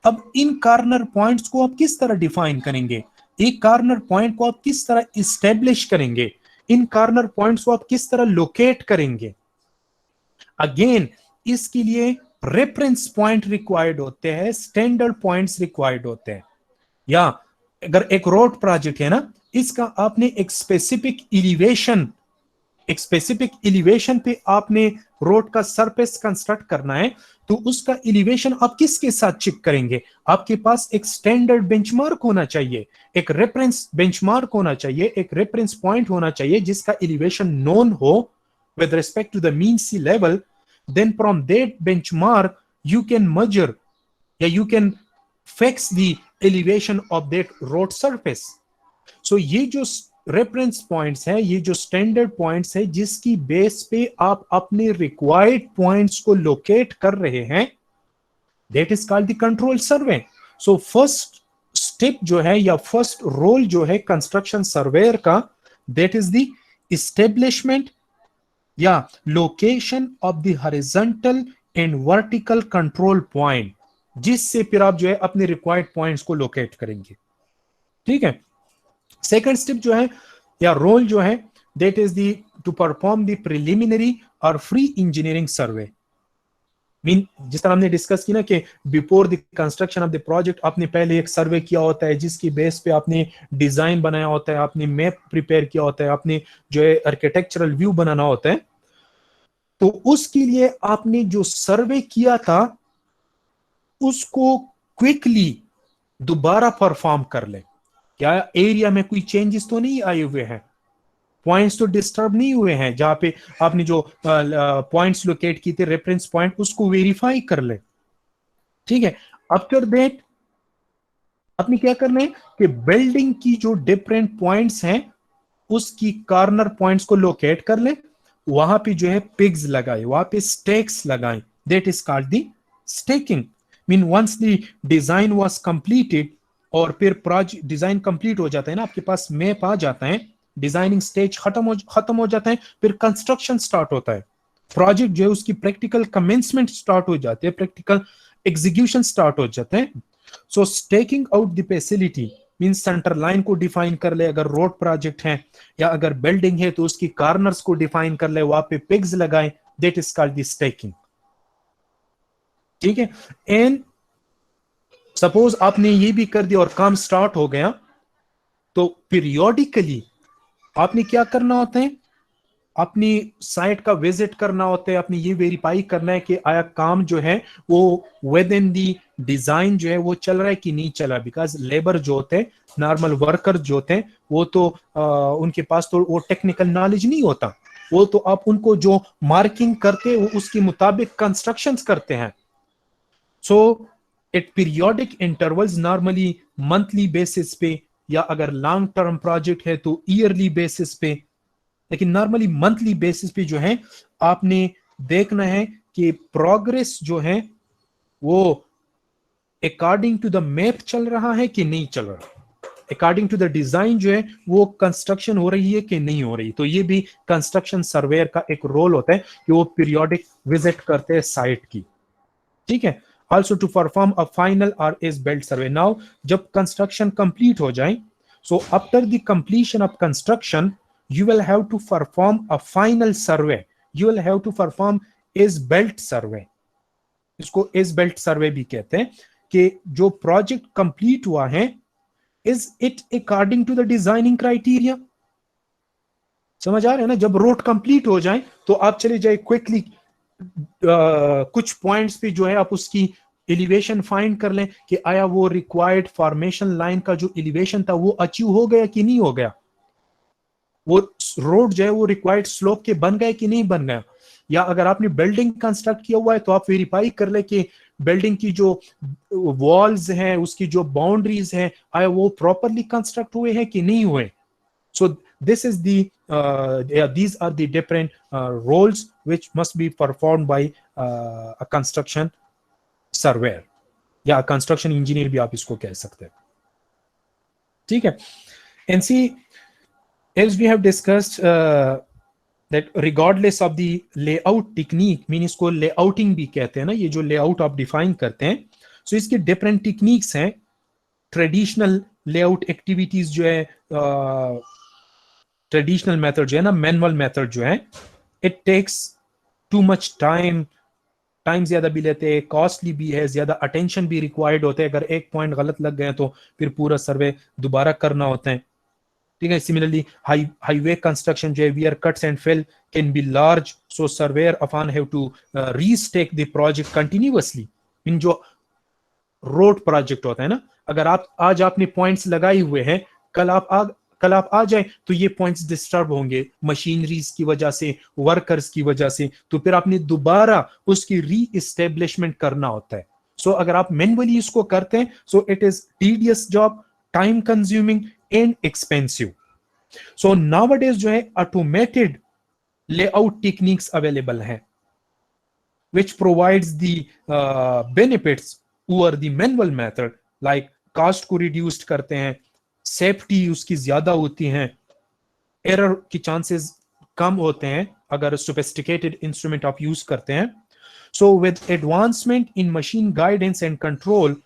अब इन कॉर्नर पॉइंट्स को आप किस तरह डिफाइन करेंगे, एक कॉर्नर पॉइंट को आप किस तरह इस्टेब्लिश करेंगे, इन कॉर्नर पॉइंट्स को आप किस तरह लोकेट करेंगे। अगेन इसके लिए रेफरेंस पॉइंट रिक्वायर्ड होते हैं, स्टैंडर्ड पॉइंट्स रिक्वायर्ड होते हैं। या अगर एक रोड प्रोजेक्ट है ना, इसका आपने एक स्पेसिफिक एलिवेशन पे आपने रोड का सरफेस कंस्ट्रक्ट करना है, तो उसका एलिवेशन आप किसके साथ चेक करेंगे, आपके पास एक स्टैंडर्ड बेंचमार्क होना चाहिए, एक रेफरेंस बेंचमार्क होना चाहिए, एक रेफरेंस पॉइंट होना चाहिए जिसका एलिवेशन नोन हो with respect to the mean sea level. Then from that benchmark you can measure, या you can fix the elevation of that road surface. So ये जो रेफरेंस पॉइंट्स है, ये जो स्टैंडर्ड पॉइंट्स है जिसकी बेस पे आप अपने रिक्वायर्ड पॉइंट्स को लोकेट कर रहे हैं, that is called the control survey. So first step जो है या फर्स्ट रोल जो है कंस्ट्रक्शन सर्वेयर का, दैट इज द इस्टेब्लिशमेंट या location of the horizontal and vertical control point, जिससे फिर आप जो है अपने रिक्वायर्ड पॉइंट्स को लोकेट करेंगे। ठीक है, सेकंड स्टेप जो है या रोल जो है, that is the two perform the preliminary और फ्री इंजीनियरिंग सर्वे। मीन जिस तरह हमने डिस्कस की ना कि before the construction of the project आपने पहले एक सर्वे किया होता है जिसकी बेस पे आपने डिजाइन बनाया होता है, आपने मैप प्रिपेयर किया होता है, आपने जो है आर्किटेक्चरल व्यू बनाना होता है। तो उसके लिए आपने जो सर्वे किया था उसको क्विकली दोबारा परफॉर्म कर ले। क्या एरिया में कोई चेंजेस तो नहीं आए हुए हैं, पॉइंट्स तो डिस्टर्ब नहीं हुए हैं, जहां पे आपने जो पॉइंट्स लोकेट किए थे रेफरेंस पॉइंट, उसको वेरीफाई कर ले। ठीक है, आफ्टर दैट आपने क्या करना है कि बिल्डिंग की जो डिफरेंट पॉइंट्स हैं उसकी कॉर्नर पॉइंट्स को लोकेट कर ले, वहां पे जो है पिग्स लगाए, वहां पे स्टेक्स लगाए, that is called the staking. Mean once the design was completed, और फिर प्रोजेक्ट डिजाइन कंप्लीट हो जाता है ना, आपके पास मैप आ जाता है, डिजाइनिंग स्टेज खत्म हो जाता है, फिर कंस्ट्रक्शन स्टार्ट होता है, प्रोजेक्ट जो है उसकी प्रैक्टिकल कमेंसमेंट स्टार्ट हो जाते हैं, प्रैक्टिकल एग्जीक्यूशन स्टार्ट हो जाते हैं। So staking out the facility means centre line को डिफाइन कर ले, अगर रोड प्रोजेक्ट है या अगर बिल्डिंग है तो उसकी कॉर्नर्स को डिफाइन कर ले, वहां पे पिग्स लगाए, that is called the staking. ठीक है, एंड सपोज आपने ये भी कर दिया और काम स्टार्ट हो गया, तो पीरियोडिकली आपने क्या करना होता है, अपनी साइट का विजिट करना होता है, अपनी ये वेरीफाई करना है कि आया काम जो है वो विद इन दी डिजाइन जो है वो चल रहा है कि नहीं चल रहा। बिकॉज लेबर जो होते हैं, नॉर्मल वर्कर जो होते हैं, वो तो उनके पास तो वो टेक्निकल नॉलेज नहीं होता, वो तो आप उनको जो मार्किंग करते हैं वो उसके मुताबिक कंस्ट्रक्शंस करते हैं। So at periodic intervals, normally monthly basis पे, या अगर लॉन्ग टर्म प्रोजेक्ट है तो ईयरली बेसिस पे, लेकिन नॉर्मली मंथली बेसिस पे जो है आपने देखना है कि प्रोग्रेस जो है वो अकॉर्डिंग टू द मैप चल रहा है कि नहीं चल रहा, अकॉर्डिंग टू द डिजाइन जो है वो कंस्ट्रक्शन हो रही है कि नहीं हो रही। तो ये भी कंस्ट्रक्शन सर्वेयर का एक रोल होता है कि वो पीरियोडिक विजिट करते हैं साइट की। ठीक है, also to perform a final or is built survey. Now जब construction complete हो जाए, so after the completion of construction you will have to perform a final survey, you will have to perform is built survey। इसको is built survey भी कहते हैं कि जो project complete हुआ है, is it according to the designing criteria। समझ आ रहा है ना, जब रोड कंप्लीट हो जाए तो आप चले जाए क्विकली कुछ पॉइंट्स पे जो है आप उसकी एलिवेशन फाइंड कर लें कि आया वो रिक्वायर्ड फॉर्मेशन लाइन का जो एलिवेशन था वो अचीव हो गया कि नहीं हो गया, वो रोड जो है वो रिक्वायर्ड स्लोप के बन गए कि नहीं बन गया। या अगर आपने बिल्डिंग कंस्ट्रक्ट किया हुआ है तो आप वेरीफाई कर ले कि बिल्डिंग की जो वॉल्स हैं, उसकी जो बाउंड्रीज हैं, आया वो प्रॉपरली कंस्ट्रक्ट हुए हैं कि नहीं हुए। So this is the these are the different roles which must be performed by a construction surveyor या कंस्ट्रक्शन इंजीनियर भी आप इसको कह सकते हैं. ठीक है. And see, as we have discussed that regardless of the layout technique, mean इसको लेआउटिंग भी कहते हैं ना, ये जो लेआउट आप डिफाइन करते हैं, सो इसके डिफरेंट टेक्निक्स हैं. ट्रेडिशनल लेआउट एक्टिविटीज जो है, ट्रेडिशनल मेथड जो है ना, मैनुअल मेथड जो है, it takes too much time, time ज्यादा भी लेते हैं, कॉस्टली भी है, ज्यादा अटेंशन भी रिक्वायर्ड होता है. अगर एक पॉइंट गलत लग गए तो फिर पूरा सर्वे दोबारा करना होता है. ठीक है. सिमिलरली हाईवे कंस्ट्रक्शन जो है, where cuts and fill can be large, so surveyor often have to restake the project continuously. In जो रोड प्रोजेक्ट होता है ना, अगर आप आज आपने पॉइंट्स लगाए हुए हैं, कल आप आ जाए तो ये पॉइंट्स डिस्टर्ब होंगे मशीनरीज की वजह से, वर्कर्स की वजह से, तो फिर आपने दोबारा उसकी री एस्टेब्लिशमेंट करना होता है. सो अगर आप मैन्युअली इसको करते हैं, so it is tedious job, time consuming and expensive. So nowadays जो है ऑटोमेटेड लेआउट टेक्निक्स अवेलेबल हैं which provides the benefits over the manual method, like cost को reduced करते हैं, सेफ्टी उसकी ज्यादा होती हैं, एरर की चांसेस कम होते हैं अगर सोफिस्टिकेटेड इंस्ट्रूमेंट आप यूज करते हैं. So with advancement in machine guidance and control,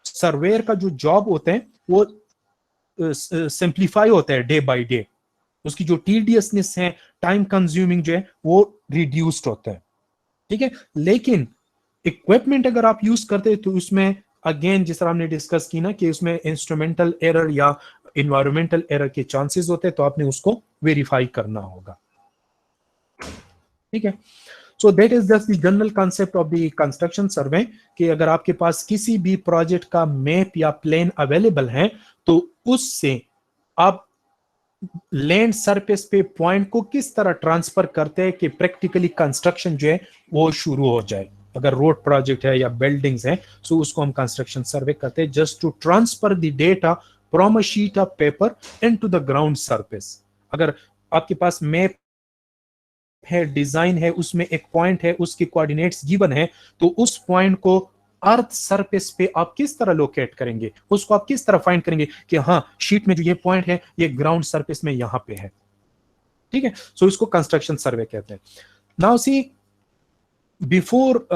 surveyor का जो जॉब होता है वो सिंप्लीफाई होता है डे बाय डे. उसकी जो टीडियसनेस है, टाइम कंज्यूमिंग जो है, वो रिड्यूस्ड होता है. ठीक है. लेकिन इक्विपमेंट अगर आप यूज करते हैं तो उसमें अगेन जिस तरह हमने डिस्कस की ना कि उसमें इंस्ट्रूमेंटल एरर या इन्वायरमेंटल एरर के चांसेस होते हैं, तो आपने उसको वेरीफाई करना होगा. ठीक है. So that is just the general concept of the construction survey, कि अगर आपके पास किसी भी प्रोजेक्ट का मैप या प्लान अवेलेबल है तो उससे आप लैंड सरफेस पे पॉइंट को किस तरह ट्रांसफर करते हैं कि प्रैक्टिकली कंस्ट्रक्शन जो है वो शुरू हो जाए. अगर रोड प्रोजेक्ट है या बिल्डिंग्स है, सो उसको हम कंस्ट्रक्शन सर्वे करते हैं just to transfer the data from a sheet of paper into the ground surface. अगर आपके पास मैप है, डिजाइन है, उसमें एक पॉइंट है, उसके कोऑर्डिनेट्स गिवन है, तो उस पॉइंट को अर्थ सरफेस पे आप किस तरह लोकेट करेंगे, उसको आप किस तरह फाइंड करेंगे कि हाँ शीट में जो ये पॉइंट है ये ग्राउंड सरफेस में यहां पे है. ठीक है. सो इसको कंस्ट्रक्शन सर्वे कहते हैं. Now see, before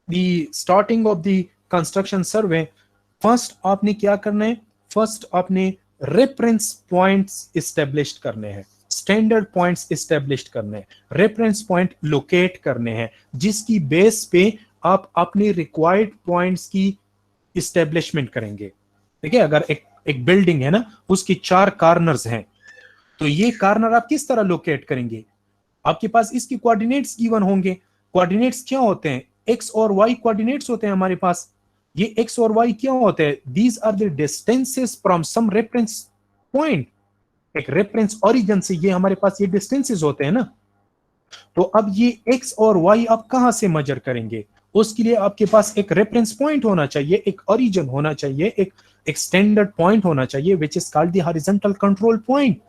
the starting of the construction survey, first आपने क्या करना है, फर्स्ट आपने रेफरेंस पॉइंट्स एस्टेब्लिश करने हैं, स्टैंडर्ड पॉइंट्स एस्टेब्लिश करने हैं, रेफरेंस पॉइंट लोकेट करने हैं, जिसकी बेस पे आप अपने रिक्वायर्ड पॉइंट्स की एस्टेब्लिशमेंट करेंगे. ठीक है. अगर एक बिल्डिंग है ना, उसकी 4 कॉर्नर्स हैं, तो ये कॉर्नर आप किस तरह लोकेट करेंगे. आपके पास इसके कोऑर्डिनेट्स गिवन होंगे. कोऑर्डिनेट्स क्या होते हैं, एक्स और वाई कोऑर्डिनेट्स होते हैं हमारे पास. ये एक्स और वाई क्या होते हैं, these are the distances from some reference point. एक रेफरेंस ओरिजिन से ये हमारे पास ये डिस्टेंसेस होते हैं ना. तो अब ये एक्स और वाई आप कहां से मेजर करेंगे, उसके लिए आपके पास एक रेफरेंस पॉइंट होना चाहिए, एक ओरिजिन होना चाहिए, एक स्टैंडर्ड पॉइंट होना चाहिए, which is called the horizontal control point.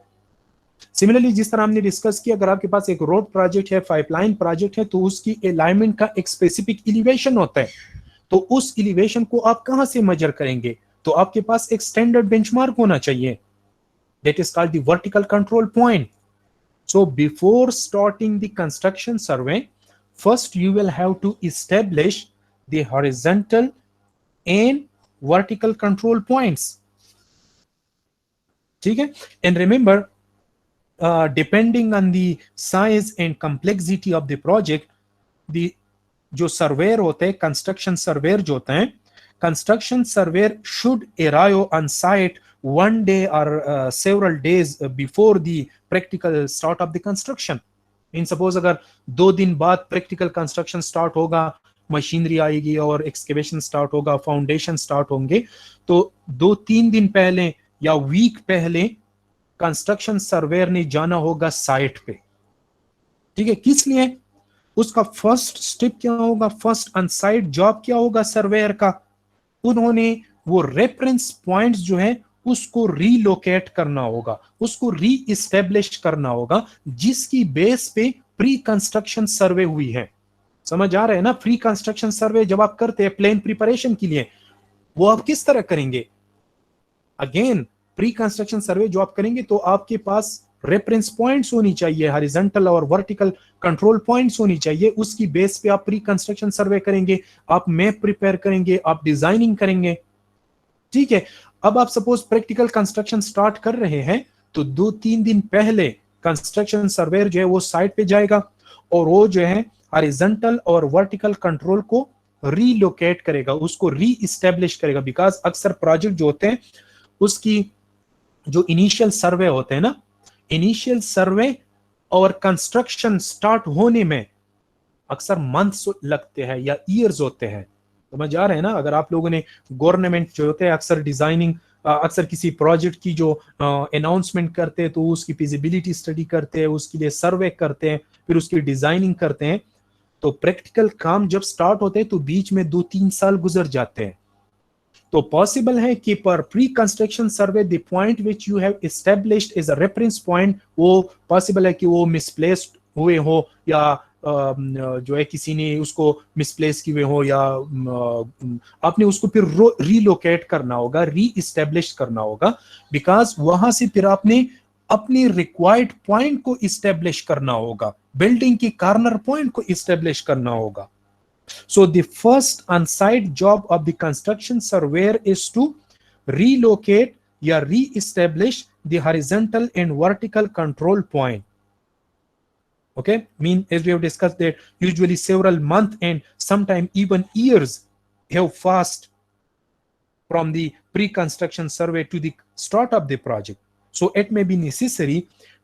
Similarly जिस तरह हमने डिस्कस किया, अगर आपके पास एक रोड प्रोजेक्ट है, पाइपलाइन प्रोजेक्ट है, तो उसकी अलाइनमेंट का एक स्पेसिफिक एलिवेशन होता है. तो उस एलिवेशन को आप कहां से मेजर करेंगे, तो आपके पास एक स्टैंडर्ड बेंचमार्क होना चाहिए, that is called the vertical control point. So before starting the construction survey, first you will have to establish the horizontal and vertical control points. ठीक है. And remember, depending on the size and complexity of the project, the जो surveyor होते हैं, construction surveyor जो होते हैं, construction surveyor should arrive on site one day or several days before the practical start of the construction. In suppose अगर 2 दिन बाद practical construction start होगा, मशीनरी आएगी और एक्सकेवेशन स्टार्ट होगा, फाउंडेशन स्टार्ट होंगे, तो 2-3 दिन पहले या वीक पहले कंस्ट्रक्शन सर्वेयर ने जाना होगा साइट पे. ठीक है. किस लिए, उसका फर्स्ट स्टेप क्या होगा, फर्स्ट ऑन साइट जॉब क्या होगा सर्वेयर का, उन्होंने वो रेफरेंस पॉइंट्स जो है उसको रीलोकेट करना होगा, उसको री इस्टेब्लिश करना होगा, जिसकी बेस पे प्री कंस्ट्रक्शन सर्वे हुई है। समझ आ रहा है ना? प्री कंस्ट्रक्शन सर्वे जब आप करते हैं प्लान प्रिपरेशन के लिए, वो आप किस तरह करेंगे? अगेन, प्री कंस्ट्रक्शन सर्वे जो आप करेंगे तो आपके पास रेफरेंस पॉइंट्स होनी चाहिए, हॉरिजॉन्टल और वर्टिकल कंट्रोल पॉइंट्स होनी चाहिए। उसकी बेस पे आप प्री कंस्ट्रक्शन सर्वे करेंगे, आप मैप प्रिपेयर करेंगे, आप डिजाइनिंग करेंगे। ठीक है। अब आप सपोज प्रैक्टिकल कंस्ट्रक्शन स्टार्ट कर रहे हैं, तो 2-3 दिन पहले कंस्ट्रक्शन सर्वेयर जो है वो साइट पे जाएगा और वो जो है हॉरिजॉन्टल और वर्टिकल कंट्रोल को रीलोकेट करेगा, उसको री इस्टेब्लिश करेगा। बिकॉज अक्सर प्रोजेक्ट जो होते हैं उसकी जो इनिशियल सर्वे होते हैं ना, इनिशियल सर्वे और कंस्ट्रक्शन स्टार्ट होने में अक्सर मंथ्स लगते हैं या ईयर्स होते हैं। समझ आ रहे हैं ना? अगर आप लोगों ने गवर्नमेंट जो होते हैं अक्सर डिजाइनिंग, अक्सर किसी प्रोजेक्ट की जो अनाउंसमेंट करते हैं तो उसकी फिजिबिलिटी स्टडी करते हैं, उसके लिए सर्वे करते हैं, फिर उसकी डिजाइनिंग करते हैं। तो प्रैक्टिकल काम जब स्टार्ट होते हैं तो बीच में 2-3 साल गुजर जाते हैं। तो पॉसिबल है कि पर pre construction survey the point which you have established is a reference point, वो पॉसिबल है कि वो मिसप्लेस्ड हुए हो, या जो है किसी ने उसको मिसप्लेस किए हो, या आपने उसको फिर रीलोकेट करना होगा, री इस्टेब्लिश करना होगा। बिकॉज वहां से फिर आपने अपनी रिक्वायर्ड पॉइंट को इस्टेब्लिश करना होगा, बिल्डिंग की कॉर्नर पॉइंट को इस्टेब्लिश करना होगा। So the first on-site job of the construction surveyor is to relocate या re-establish the horizontal and vertical control point. Okay, mean as we have discussed that usually several months and sometimes even years have passed from the pre-construction survey to the start of the project. So it may be necessary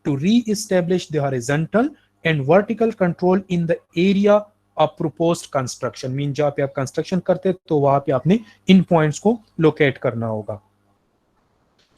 to re-establish the horizontal and vertical control in the area of proposed construction. Mean जहां पे आप construction करते हैं तो वहां पे आपने इन points को लोकेट करना होगा।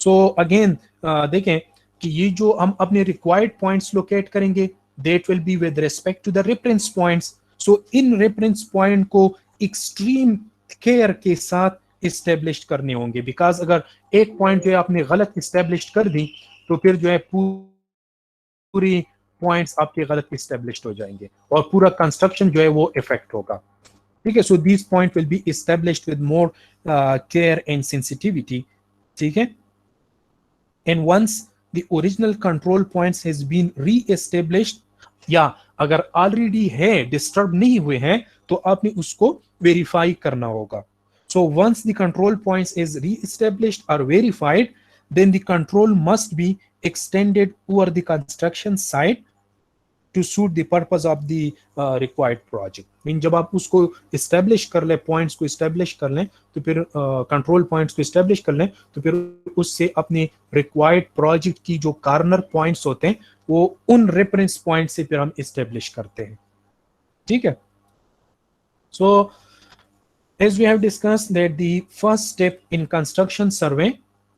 सो अगेन देखें कि ये जो हम अपने रिक्वायर्ड पॉइंट्स लोकेट करेंगे, that will be with respect to the reference points. So इन रेफरेंस पॉइंट को एक्सट्रीम केयर के साथ इस्टेब्लिश करने होंगे। बिकॉज अगर एक पॉइंट जो है आपने गलत इस्टेब्लिश कर दी तो फिर जो है पूरी पॉइंट्स आपके गलत इस्टेब्लिश्ड हो जाएंगे और पूरा कंस्ट्रक्शन जो है वो इफेक्ट होगा। ठीक है। So this point will be established with more care and sensitivity. ठीक है। And once the original control points has been re-established, या अगर ऑलरेडी है डिस्टर्ब नहीं हुए हैं तो आपने उसको वेरीफाई करना होगा। So once the control points is re-established और verified, then the control must be extended over the construction site to suit the purpose of the required project. Mean जब आप उसको establish कर लें, पॉइंट्स को establish कर लें, तो फिर कंट्रोल पॉइंट्स को establish कर लें, तो फिर उससे अपने required project की जो कॉर्नर पॉइंट्स होते हैं वो उन रेफरेंस पॉइंट से फिर हम establish करते हैं। ठीक है। So as we have discussed that the first step in construction survey,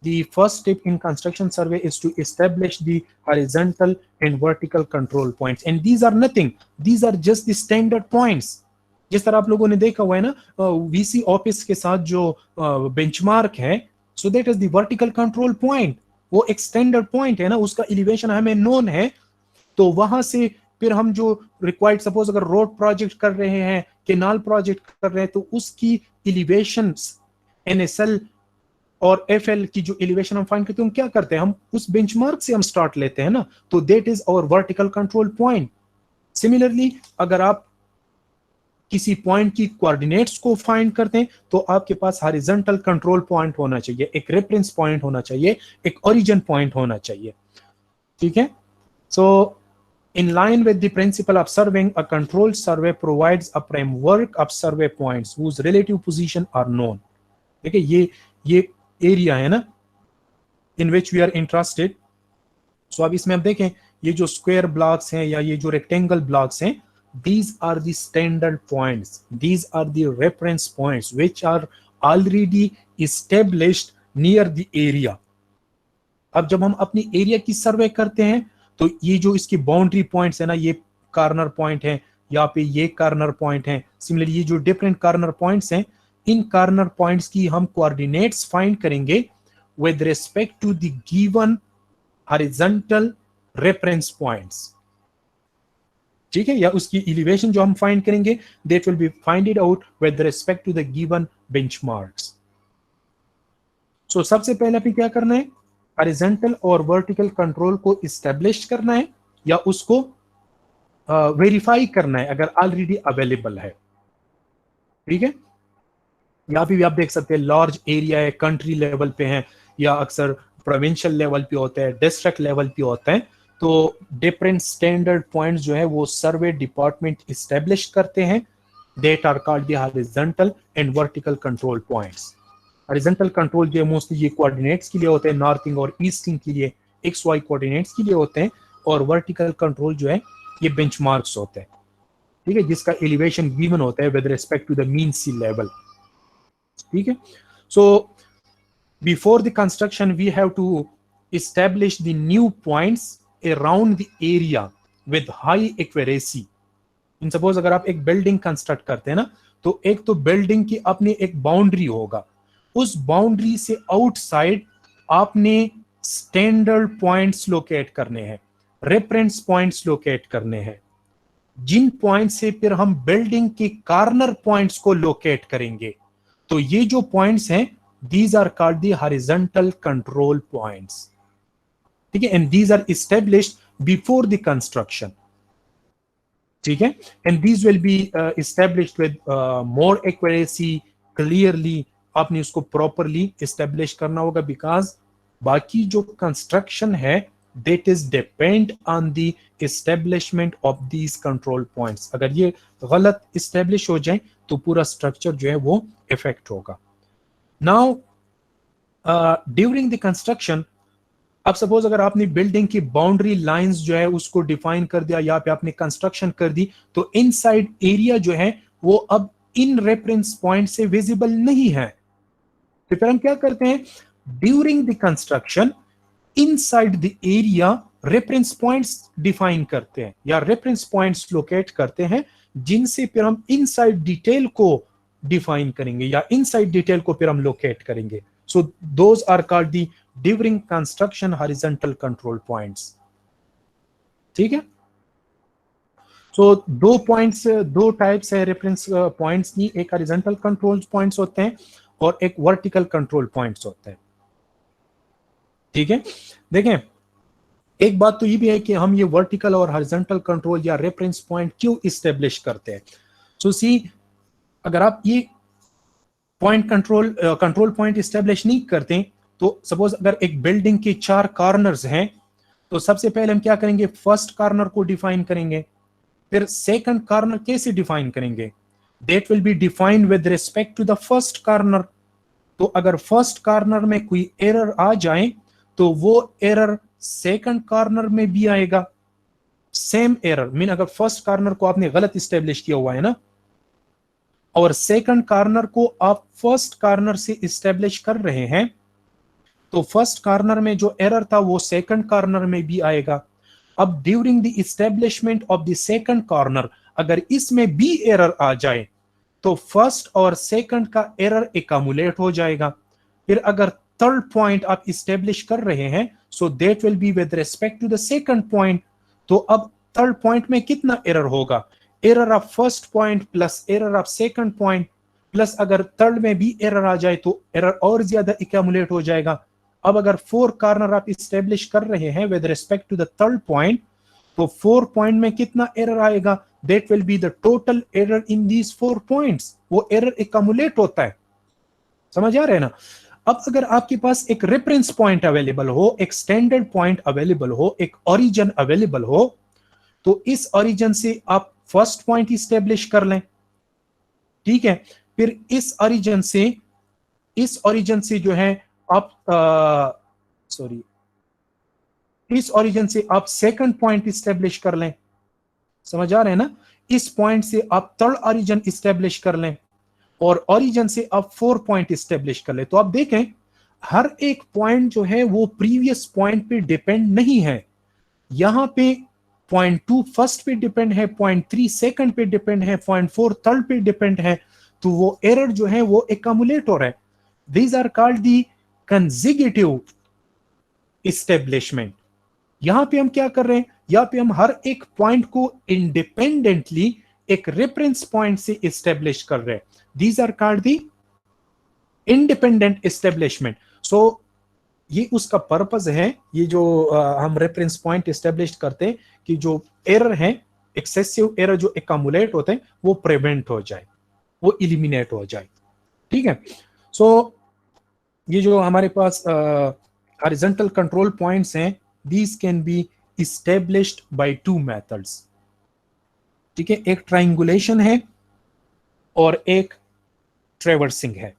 the first step in construction survey is to establish the horizontal and vertical control points, and these are nothing, these are just the standard points। जिस तरह आप लोगों ने देखा हुआ है ना VC office के साथ जो बेंचमार्क है, so that is the vertical control point. वो एक स्टैंडर्ड पॉइंट है ना, उसका एलिवेशन हमें नोन है, तो वहां से फिर हम जो रिक्वायर्ड, सपोज अगर रोड प्रोजेक्ट कर रहे हैं, केनाल प्रोजेक्ट कर रहे हैं, तो उसकी एलिवेशन एनएसएल और एफएल की जो एलिवेशन हम फाइंड करते हैं, हम क्या करते हैं, हम उस बेंचमार्क से हम स्टार्ट लेते हैं ना, तो that is our vertical control point. Similarly अगर आप किसी पॉइंट की कोऑर्डिनेट्स को फाइंड करते हैं तो आपके पास हॉरिजॉन्टल कंट्रोल पॉइंट होना चाहिए, एक रेफरेंस पॉइंट होना चाहिए, एक ओरिजिन पॉइंट होना चाहिए। ठीक है। सो in line with the principle of surveying, a controlled survey provides a framework of survey points whose relative position are known। देखिए ये एरिया है ना इन विच वी आर इंटरेस्टेड। सो अब इसमें आप देखें ये जो स्क्वायर ब्लॉक्स हैं या ये जो रेक्टेंगल ब्लॉक्स हैं, these are the standard points, these are the reference points which are already established near the area। अब जब हम अपनी एरिया की सर्वे करते हैं तो ये जो इसकी बाउंड्री पॉइंट्स है ना, ये कॉर्नर पॉइंट है, यहाँ पे ये कॉर्नर पॉइंट है, सिमिलरली ये जो डिफरेंट कॉर्नर पॉइंट्स हैं, इन कॉर्नर पॉइंट्स की हम कोऑर्डिनेट्स फाइंड करेंगे with respect to the given horizontal reference points. ठीक है, या उसकी एलिवेशन जो हम फाइंड करेंगे that will be find out with respect to the given benchmarks. So सबसे पहले आपको क्या करना है, हॉरिजॉन्टल और वर्टिकल कंट्रोल को इस्टेब्लिश करना है या उसको वेरीफाई करना है अगर ऑलरेडी अवेलेबल है. ठीक है, यहाँ पे भी आप देख सकते हैं लार्ज एरिया है, कंट्री लेवल पे है या अक्सर प्रोविंशियल लेवल पे होता है, डिस्ट्रिक्ट लेवल पे होता है. तो डिफरेंट स्टैंडर्ड पॉइंट्स जो है वो सर्वे डिपार्टमेंट इस्टेब्लिश करते हैं. That are called the horizontal and vertical control points. Horizontal control जो है मोस्टली ये कोऑर्डिनेट्स के लिए होते हैं, नॉर्थिंग और ईस्टिंग के लिए एक्स वाई कोऑर्डिनेट्स के लिए होते हैं, और वर्टिकल कंट्रोल जो है ये बेंचमार्क्स होते हैं. ठीक है, जिसका एलिवेशन गिवन होता है with respect to the mean sea level. ठीक है, so before the construction we have to establish the new points around the area with high accuracy. In suppose अगर आप एक बिल्डिंग कंस्ट्रक्ट करते हैं ना, तो एक तो बिल्डिंग की अपनी एक बाउंड्री होगा, उस बाउंड्री से आउटसाइड आपने स्टैंडर्ड पॉइंट्स लोकेट करने हैं, रेफरेंस पॉइंट्स लोकेट करने हैं, जिन पॉइंट से फिर हम बिल्डिंग के कॉर्नर पॉइंट्स को लोकेट करेंगे. तो ये जो पॉइंट्स हैं these are called the horizontal control points. ठीक है, and these are established before the construction. ठीक है, and these will be established with more accuracy, clearly. आपने उसको properly establish करना होगा, because बाकी जो construction है that is depend on the establishment of these control points. अगर ये गलत establish हो जाए तो पूरा structure जो है वो affect होगा. Now, during the construction, अब सपोज अगर आपने बिल्डिंग की बाउंड्री लाइंस जो है उसको डिफाइन कर दिया, यहाँ पे आपने कंस्ट्रक्शन कर दी, तो इनसाइड एरिया जो है वो अब इन रेफरेंस पॉइंट से विजिबल नहीं है. तो फिर हम क्या करते हैं, during the construction inside the area reference points define करते हैं या रेफरेंस पॉइंट्स लोकेट करते हैं, जिनसे फिर हम इनसाइड डिटेल को डिफाइन करेंगे या इनसाइड डिटेल को फिर हम लोकेट करेंगे. So those are called the during construction horizontal control points. ठीक है, सो दो पॉइंट्स, दो टाइप्स है रेफरेंस पॉइंट्स की, एक हॉरिजॉन्टल कंट्रोल पॉइंट्स होते हैं और एक वर्टिकल कंट्रोल पॉइंट्स होते हैं. ठीक है, देखें एक बात तो ये भी है कि हम ये वर्टिकल और हॉरिजॉन्टल कंट्रोल या रेफरेंस पॉइंट क्यों इस्टेब्लिश करते हैं. सो सी, अगर आप ये पॉइंट कंट्रोल पॉइंट इस्टेब्लिश नहीं करते, तो सपोज अगर एक बिल्डिंग के 4 कॉर्नर्स हैं, तो सबसे पहले हम क्या करेंगे, फर्स्ट कॉर्नर को डिफाइन करेंगे, फिर सेकंड कॉर्नर कैसे डिफाइन करेंगे, that will be defined with respect to the first corner. तो अगर फर्स्ट कॉर्नर में कोई एरर आ जाए तो वो एरर सेकंड कॉर्नर में भी आएगा. सेम एरर मीन अगर फर्स्ट कॉर्नर को आपने गलत इस्टेब्लिश किया हुआ है ना, और सेकंड कॉर्नर को आप फर्स्ट कॉर्नर से इस्टेब्लिश कर रहे हैं, तो फर्स्ट कॉर्नर में जो एरर था वो सेकंड कॉर्नर में भी आएगा. अब during the establishment of the second corner अगर इसमें भी एरर आ जाए तो फर्स्ट और सेकंड का एरर एकमुलेट हो जाएगा. फिर अगर थर्ड पॉइंट आप इस्टेब्लिश कर रहे हैं, so that will be with respect to the second point. तो अब थर्ड पॉइंट में कितना एरर होगा, error of first point plus error of second point, plus अगर थर्ड में भी एरर आ जाए तो एरर और ज्यादा एक्यूमुलेट हो जाएगा. अब अगर 4 कॉर्नर आप इस्टेब्लिश कर रहे हैं with respect to the third point, तो 4 पॉइंट में कितना एरर आएगा, that will be the total error in these 4 points. वो एरर एक्यूमुलेट होता है. समझ आ रहा है ना. अब अगर आपके पास एक रेफरेंस पॉइंट अवेलेबल हो, एक स्टैंडर्ड पॉइंट अवेलेबल हो, एक ओरिजिन अवेलेबल हो, तो इस ओरिजिन से आप फर्स्ट पॉइंट इस्टेब्लिश कर लें. ठीक है, फिर इस ओरिजिन से जो है आप इस ओरिजिन से आप सेकंड पॉइंट इस्टेब्लिश कर लें. समझ आ रहे हैं ना. इस पॉइंट से आप थर्ड ओरिजिन इस्टेब्लिश कर लें और ओरिजिन से आप 4 पॉइंट इस्टेब्लिश कर लें. तो आप देखें हर एक पॉइंट जो है वो प्रीवियस पॉइंट पे डिपेंड नहीं है. यहां पे पॉइंट 2 फर्स्ट पे डिपेंड है, पॉइंट 3 सेकंड पे डिपेंड है, पॉइंट 4 थर्ड पे डिपेंड है. तो वो एरर जो है वो एक्यूमुलेट हो रहा है. These are called the consecutive establishment. यहां पे हम क्या कर रहे हैं, यहां पे हम हर एक पॉइंट को इंडिपेंडेंटली एक रेफरेंस पॉइंट से इस्टेब्लिश कर रहे हैं। These are called the independent establishment. So ये उसका पर्पस है, ये जो हम रेफरेंस पॉइंट इस्टेब्लिश करते हैं कि जो एरर है, एक्सेसिव एरर जो एकमुलेट होते हैं, वो प्रिवेंट हो जाए, वो इलिमिनेट हो जाए। ठीक है। सो ये जो हमारे पास हॉरिजॉन्टल कंट्रोल पॉइंट्स हैं, these can be established by two methods. ठीक है, एक ट्राइंगुलेशन है और एक ट्रेवर्सिंग है।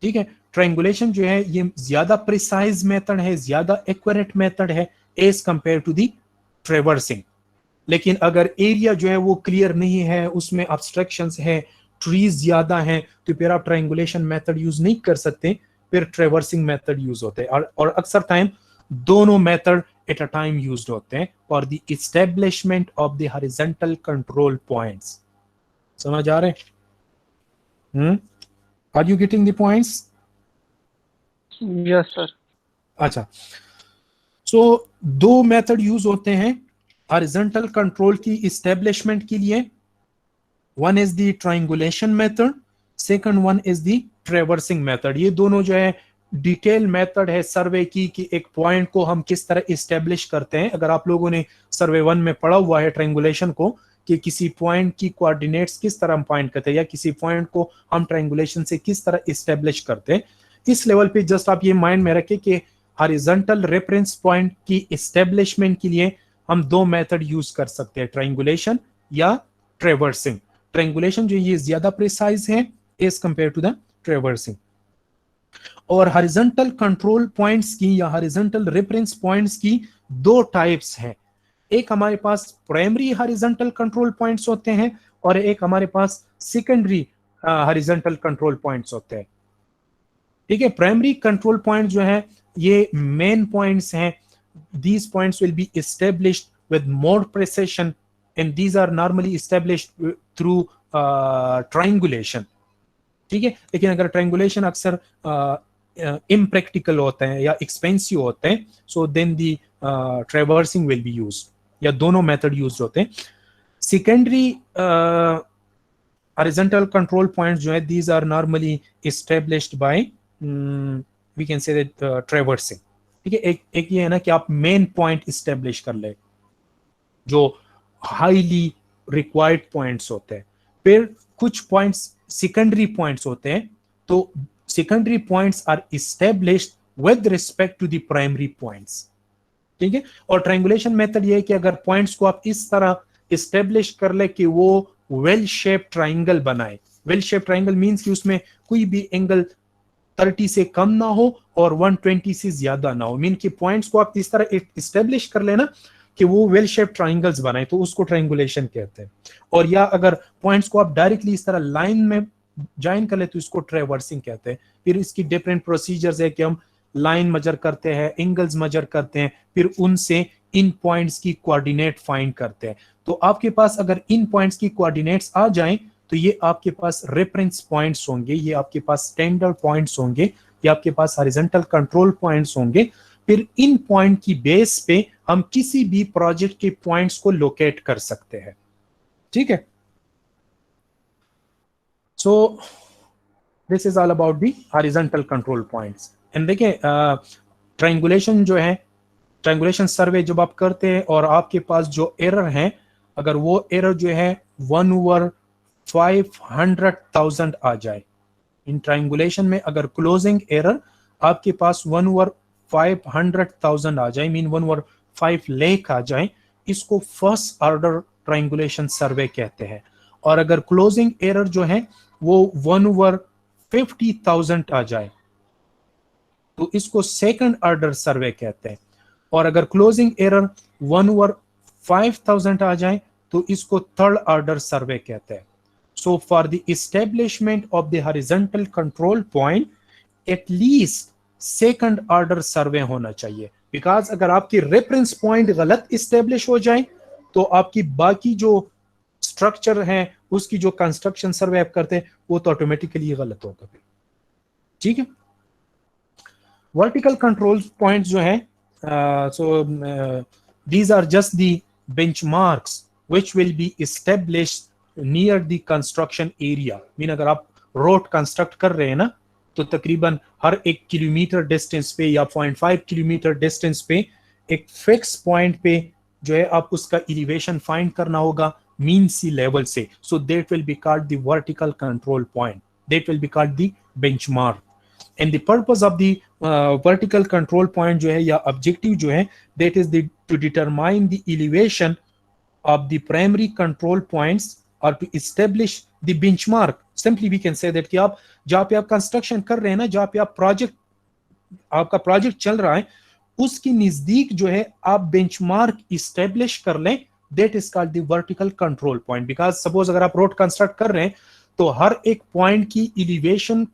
ठीक है, ट्राइंगुलेशन जो है ये ज्यादा प्रिसाइज मेथड है, ज्यादा एक्यूरेट मेथड है as compare to the traversing. लेकिन अगर एरिया जो है वो क्लियर नहीं है, उसमें ऑब्स्ट्रक्शंस है, ट्रीज ज्यादा हैं, तो फिर आप ट्राइंगुलेशन मेथड यूज नहीं कर सकते, फिर ट्रेवर्सिंग मेथड यूज होते हैं। और अक्सर टाइम दोनों method at a time used होते हैं for the establishment of the horizontal control points. समझ आ रहे हैं? Are you getting the points? Yes sir. अच्छा, सो दो मेथड यूज होते हैं हॉरिजॉन्टल कंट्रोल की इस्टेब्लिशमेंट के लिए। One is the triangulation method, second one is the traversing method. ये दोनों जो है डिटेल मेथड है सर्वे की कि एक पॉइंट को हम किस तरह इस्टेब्लिश करते हैं। अगर आप लोगों ने सर्वे 1 में पढ़ा हुआ है ट्राइंगुलेशन को, कि किसी पॉइंट की कोऑर्डिनेट्स किस तरह हम पॉइंट करते हैं, या किसी पॉइंट को हम ट्राइंगुलेशन से किस तरह इस्टेब्लिश करते हैं, इस लेवल पे जस्ट आप ये माइंड में रखें कि हॉरिजॉन्टल रेफरेंस पॉइंट की इस्टेब्लिशमेंट के लिए हम दो मेथड यूज कर सकते हैं, ट्राइंगुलेशन या ट्रेवर्सिंग। ट्राइंगुलेशन जो ये ज्यादा प्रिसाइज है as compare to the traversing. और हॉरिजॉन्टल कंट्रोल पॉइंट्स की या हॉरिजॉन्टल रेफरेंस पॉइंट्स की दो टाइप्स हैं। एक हमारे पास प्राइमरी हॉरिजॉन्टल कंट्रोल पॉइंट्स होते हैं और एक हमारे पास सेकेंडरी हॉरिजॉन्टल कंट्रोल पॉइंट्स होते हैं। ठीक है, प्राइमरी कंट्रोल पॉइंट जो है ये मेन पॉइंट्स हैं। these points will be established with more precision and these are normally established through triangulation। ठीक है, लेकिन अगर ट्रायंगुलेशन अक्सर इम्प्रैक्टिकल होते हैं या एक्सपेंसिव होते हैं, so then the traversing will be used, या दोनों मेथड यूज्ड होते हैं। सेकेंडरी हॉरिजॉन्टल कंट्रोल पॉइंट्स जो है, these are normally established by we can say that traversing. ठीक है, एक ये है ना कि आप मेन पॉइंट इस्टेब्लिश कर ले, जो हाईली रिक्वायर्ड पॉइंट्स होते हैं। फिर कुछ पॉइंट्स सेकेंडरी पॉइंट्स होते हैं, तो secondary points are established with respect to the primary points. ठीक है, और ट्रायंगुलेशन मेथड ये है कि अगर पॉइंट्स को आप इस तरह इस्टेब्लिश कर ले कि वो वेल शेप ट्राइंगल बनाए। वेल शेप ट्राइंगल मींस कि उसमें कोई भी एंगल 30 से कम ना हो और 120 से ज्यादा ना हो। मीन कि पॉइंट्स को आप इस तरह इस्टेब्लिश कर लेना कि वो वेल शेप ट्राइंगल्स बनाए, तो उसको ट्रायंगुलेशन कहते हैं। और या अगर पॉइंट्स को आप डायरेक्टली इस तरह लाइन में ज्वाइन कर ले तो इसको ट्रेवर्सिंग कहते हैं। फिर इसकी डिफरेंट प्रोसीजर्स है कि हम लाइन मेजर करते हैं, एंगल्स मेजर करते हैं, फिर उनसे इन पॉइंट्स की कोऑर्डिनेट फाइंड करते हैं। तो आपके पास अगर इन पॉइंट्स की कोऑर्डिनेट्स आ जाएं तो ये आपके पास रेफरेंस पॉइंट्स होंगे, ये आपके पास स्टैंडर्ड पॉइंट्स होंगे, ये आपके पास हॉरिजॉन्टल कंट्रोल पॉइंट्स होंगे। फिर इन पॉइंट की बेस पे हम किसी भी प्रोजेक्ट के पॉइंट्स को लोकेट कर सकते हैं। ठीक है, so this is all about the horizontal control points. And देखिए ट्रायंगुलेशन जो है, ट्रायंगुलेशन सर्वे जब आप करते हैं और आपके पास जो एरर है, अगर वो एरर जो है 1/500,000 आ जाए, इन ट्रायंगुलेशन में अगर क्लोजिंग एरर आपके पास 1/500,000 आ जाए, मीन 1/5 लाख आ जाए, इसको फर्स्ट ऑर्डर ट्रायंगुलेशन सर्वे कहते हैं। और अगर क्लोजिंग एरर जो है वो 1/50,000 आ जाए तो इसको सेकंड ऑर्डर सर्वे कहते हैं। और अगर क्लोजिंग एरर 1/5000 आ जाए तो इसको थर्ड ऑर्डर सर्वे कहते हैं। So for the establishment of the horizontal control point at least second order survey होना चाहिए, बिकॉज अगर आपकी रेफरेंस पॉइंट गलत इस्टेब्लिश हो जाए तो आपकी बाकी जो स्ट्रक्चर है, उसकी जो कंस्ट्रक्शन सर्वे आप करते हैं, वो तो ऑटोमेटिकली गलत होगा। ठीक है, वर्टिकल कंट्रोल पॉइंट जो है, so these are just the benchmarks which will be established near the construction area. Mean अगर आप रोड कंस्ट्रक्ट कर रहे हैं ना, तो तकरीबन हर 1 किलोमीटर डिस्टेंस पे या 0.5 किलोमीटर डिस्टेंस पे एक फिक्स पॉइंट पे जो है आप उसका एलिवेशन फाइंड करना होगा मीन सी लेवल से। सो that will be called the vertical control point, that will be called the benchmark. And the purpose of the vertical control point जो है या ऑब्जेक्टिव जो है, that is the two determine the elevation of the primary control points or to establish the benchmark. Simply we can say that कि आप जहां पे आप कंस्ट्रक्शन कर रहे हैं ना, जहां पे आप प्रोजेक्ट, आपका प्रोजेक्ट चल रहा है, उसकी नजदीक जो है आप बेंचमार्क इस्टेब्लिश कर लें, that is called the vertical control point. Because suppose अगर आप रोड कंस्ट्रक्ट कर रहे हैं तो हर एक पॉइंट की एलिवेशन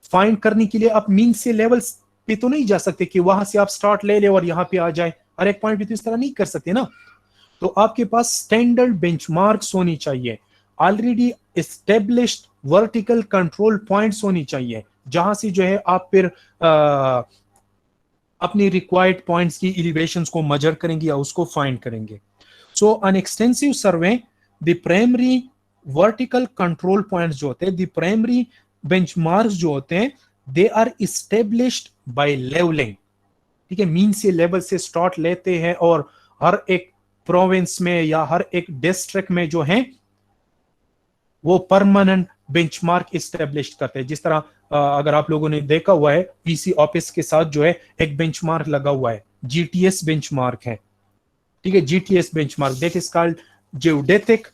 फाइंड करने के लिए आप मीन से लेवल पे तो नहीं जा सकते कि वहां से आप स्टार्ट ले ले और यहां पे आ जाए, हर एक पॉइंट पे तो इस तरह नहीं कर सकते ना। तो आपके पास स्टैंडर्ड बेंचमार्क्स होनी चाहिए, already established vertical control points होनी चाहिए, जहां से जो है आप फिर अपनी रिक्वायर्ड पॉइंट्स की एलिवेशंस को मेजर करेंगे या उसको फाइंड करेंगे। So an extensive survey, the primary vertical control points जो होते हैं, द प्राइमरी बेंचमार्क्स जो होते हैं, they are established by levelling. ठीक है, मीन से लेवल से स्टार्ट लेते हैं और हर एक प्रोविंस में या हर एक डिस्ट्रिक्ट में जो है वो परमानेंट बेंचमार्क इस्टेब्लिश करते हैं। जिस तरह अगर आप लोगों ने देखा हुआ है, पीसी ऑफिस के साथ जो है एक बेंचमार्क लगा हुआ है, जीटीएस बेंचमार्क है। ठीक है, GTS benchmark, that is called geodetic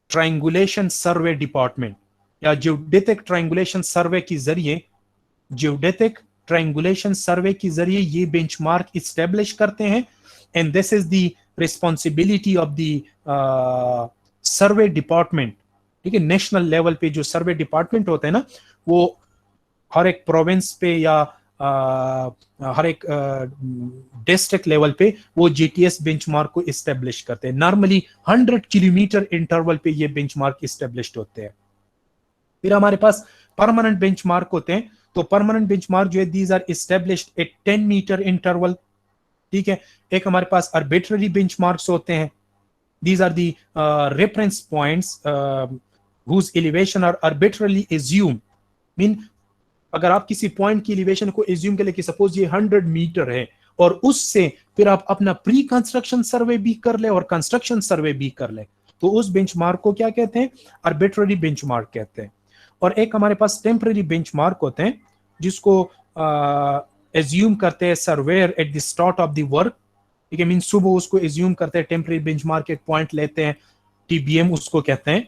triangulation survey department, या जियोडेटिक ट्रायंगुलेशन सर्वे के जरिए, जियोडेटिक ट्रायंगुलेशन सर्वे के जरिए ये बेंचमार्क इस्टेब्लिश करते हैं। And this is the responsibility of the survey department. ठीक है, नेशनल लेवल पे जो सर्वे डिपार्टमेंट होते हैं ना, वो हर एक प्रोविंस पे या हर एक डिस्ट्रिक्ट लेवल पे वो जीटीएस बेंचमार्क को इस्टेब्लिश करते हैं। नॉर्मली 100 किलोमीटर इंटरवल पे ये बेंचमार्क इस्टेब्लिश्ड होते हैं। फिर हमारे पास परमानेंट बेंचमार्क होते हैं। तो परमानेंट बेंचमार्क जो है, these are established at 10 metre interval. ठीक है, एक हमारे पास आर्बिट्ररी बेंचमार्क्स होते हैं, these are the reference points whose elevation are arbitrarily assumed। Mean अगर आप किसी पॉइंट की एलिवेशन को एज्यूम करें कि सपोज ये 100 मीटर है, और उससे फिर आप अपना प्री कंस्ट्रक्शन सर्वे भी कर ले और कंस्ट्रक्शन सर्वे भी कर ले, तो उस बेंचमार्क को क्या कहते हैं? आर्बिट्ररी बेंचमार्क कहते हैं। और एक हमारे पास टेम्पररी बेंचमार्क होते हैं, जिसको एज्यूम करते हैं surveyor at the start of the work. ठीक है, मीन सुबह उसको एज्यूम करते हैं, टेम्पररी बेंचमार्क एक पॉइंट लेते हैं, टीबीएम उसको कहते हैं,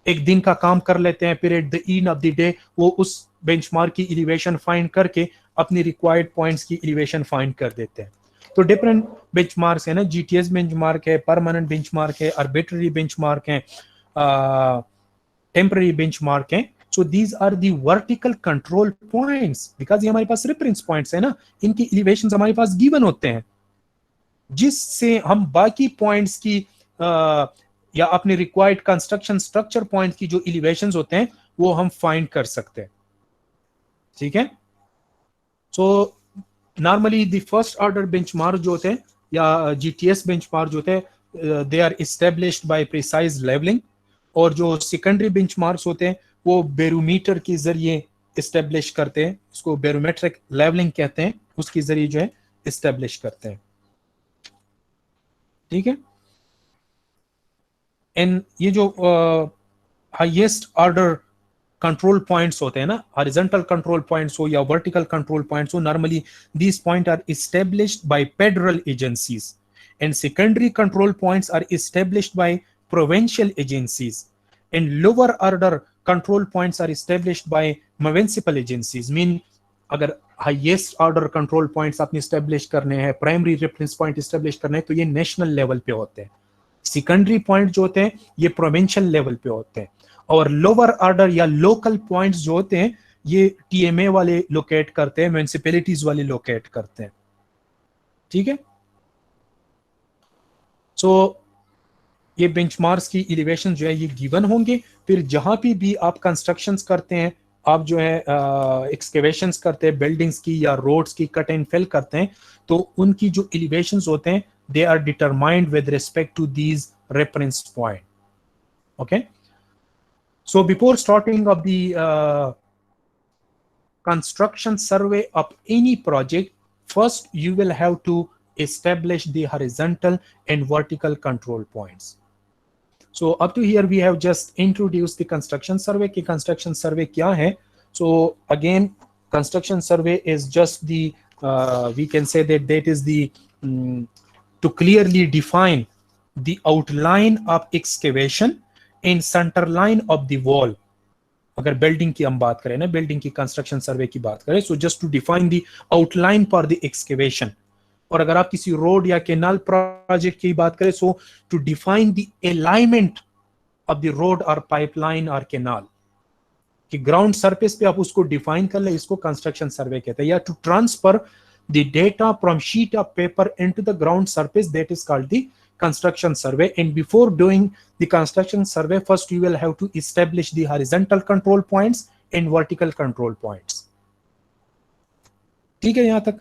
एक दिन का काम कर लेते हैं, फिर at the end of the day वो उस बेंचमार्क की एलिवेशन फाइंड करके अपनी रिक्वायर्ड पॉइंट्स की एलिवेशन फाइंड कर देते हैं। तो डिफरेंट बेंचमार्क्स है ना, जीटीएस बेंचमार्क है, परमानेंट बेंचमार्क है, आर्बिट्ररी बेंचमार्क है, टेम्पररी बेंचमार्क है। So these are the vertical control points, because ये हमारे पास रेफरेंस पॉइंट्स है ना, इनकी एलिवेशन हमारे पास गिवन होते हैं, जिससे हम बाकी पॉइंट्स की या अपने रिक्वायर्ड कंस्ट्रक्शन स्ट्रक्चर पॉइंट की जो एलिवेशंस होते हैं वो हम फाइंड कर सकते हैं। ठीक है, so normally the first order benchmark जो होते हैं या जीटीएस बेंचमार्क जो होते हैं, they are established by precise levelling. और जो सेकेंडरी बेंचमार्क्स होते हैं वो बैरोमीटर के जरिए एस्टेब्लिश करते हैं, इसको बैरोमेट्रिक लेवलिंग कहते हैं, उसके जरिए जो है एस्टेब्लिश करते हैं। ठीक है, एंड ये जो हाईएस्ट ऑर्डर कंट्रोल पॉइंट्स होते हैं ना, हॉरिजॉन्टल कंट्रोल पॉइंट्स हो या वर्टिकल कंट्रोल पॉइंट्स हो, normally these point are established by federal agencies, and secondary control points are established by provincial agencies, and lower order control points are established by municipal agencies. Mean अगर highest order control points आपने establish करने हैं, primary reference point establish करने हैं, तो ये national level पे होते हैं। सेकेंडरी पॉइंट जो होते हैं ये प्रोविंशियल लेवल पे होते हैं, और लोअर ऑर्डर या लोकल पॉइंट्स जो होते हैं ये टीएमए वाले लोकेट करते हैं, म्युनिसिपैलिटीज वाले लोकेट करते हैं। ठीक है, सो ये बेंचमार्क्स की एलिवेशन जो है ये गिवन होंगे। फिर जहां भी आप कंस्ट्रक्शंस करते हैं आप जो है एक्सकेवेशंस करते हैं बिल्डिंग्स की या रोड्स की, कट एंड फिल करते हैं, तो उनकी जो एलिवेशंस होते हैं they are determined with respect to these reference point. Okay, so before starting of the construction survey of any project, first you will have to establish the horizontal and vertical control points. So up to here we have just introduced the construction survey. कि construction survey क्या है? So again, construction survey is just the we can say that is the to clearly define the outline of excavation and center line of the wall. अगर building की हम बात करें ना, building की कंस्ट्रक्शन सर्वे की बात करें, so just to define the outline for the excavation. और अगर आप किसी रोड या कैनाल प्रोजेक्ट की बात करें, so to define the alignment of the road और पाइपलाइन और कैनाल, कि ग्राउंड सरफेस पे आप उसको डिफाइन कर ले, इसको कंस्ट्रक्शन सर्वे कहते हैं. या to transfer the data from sheet of paper into the ground surface, that is called the construction survey. And before doing the construction survey, first you will have to establish the horizontal control points and vertical control points. ठीक है यहां तक.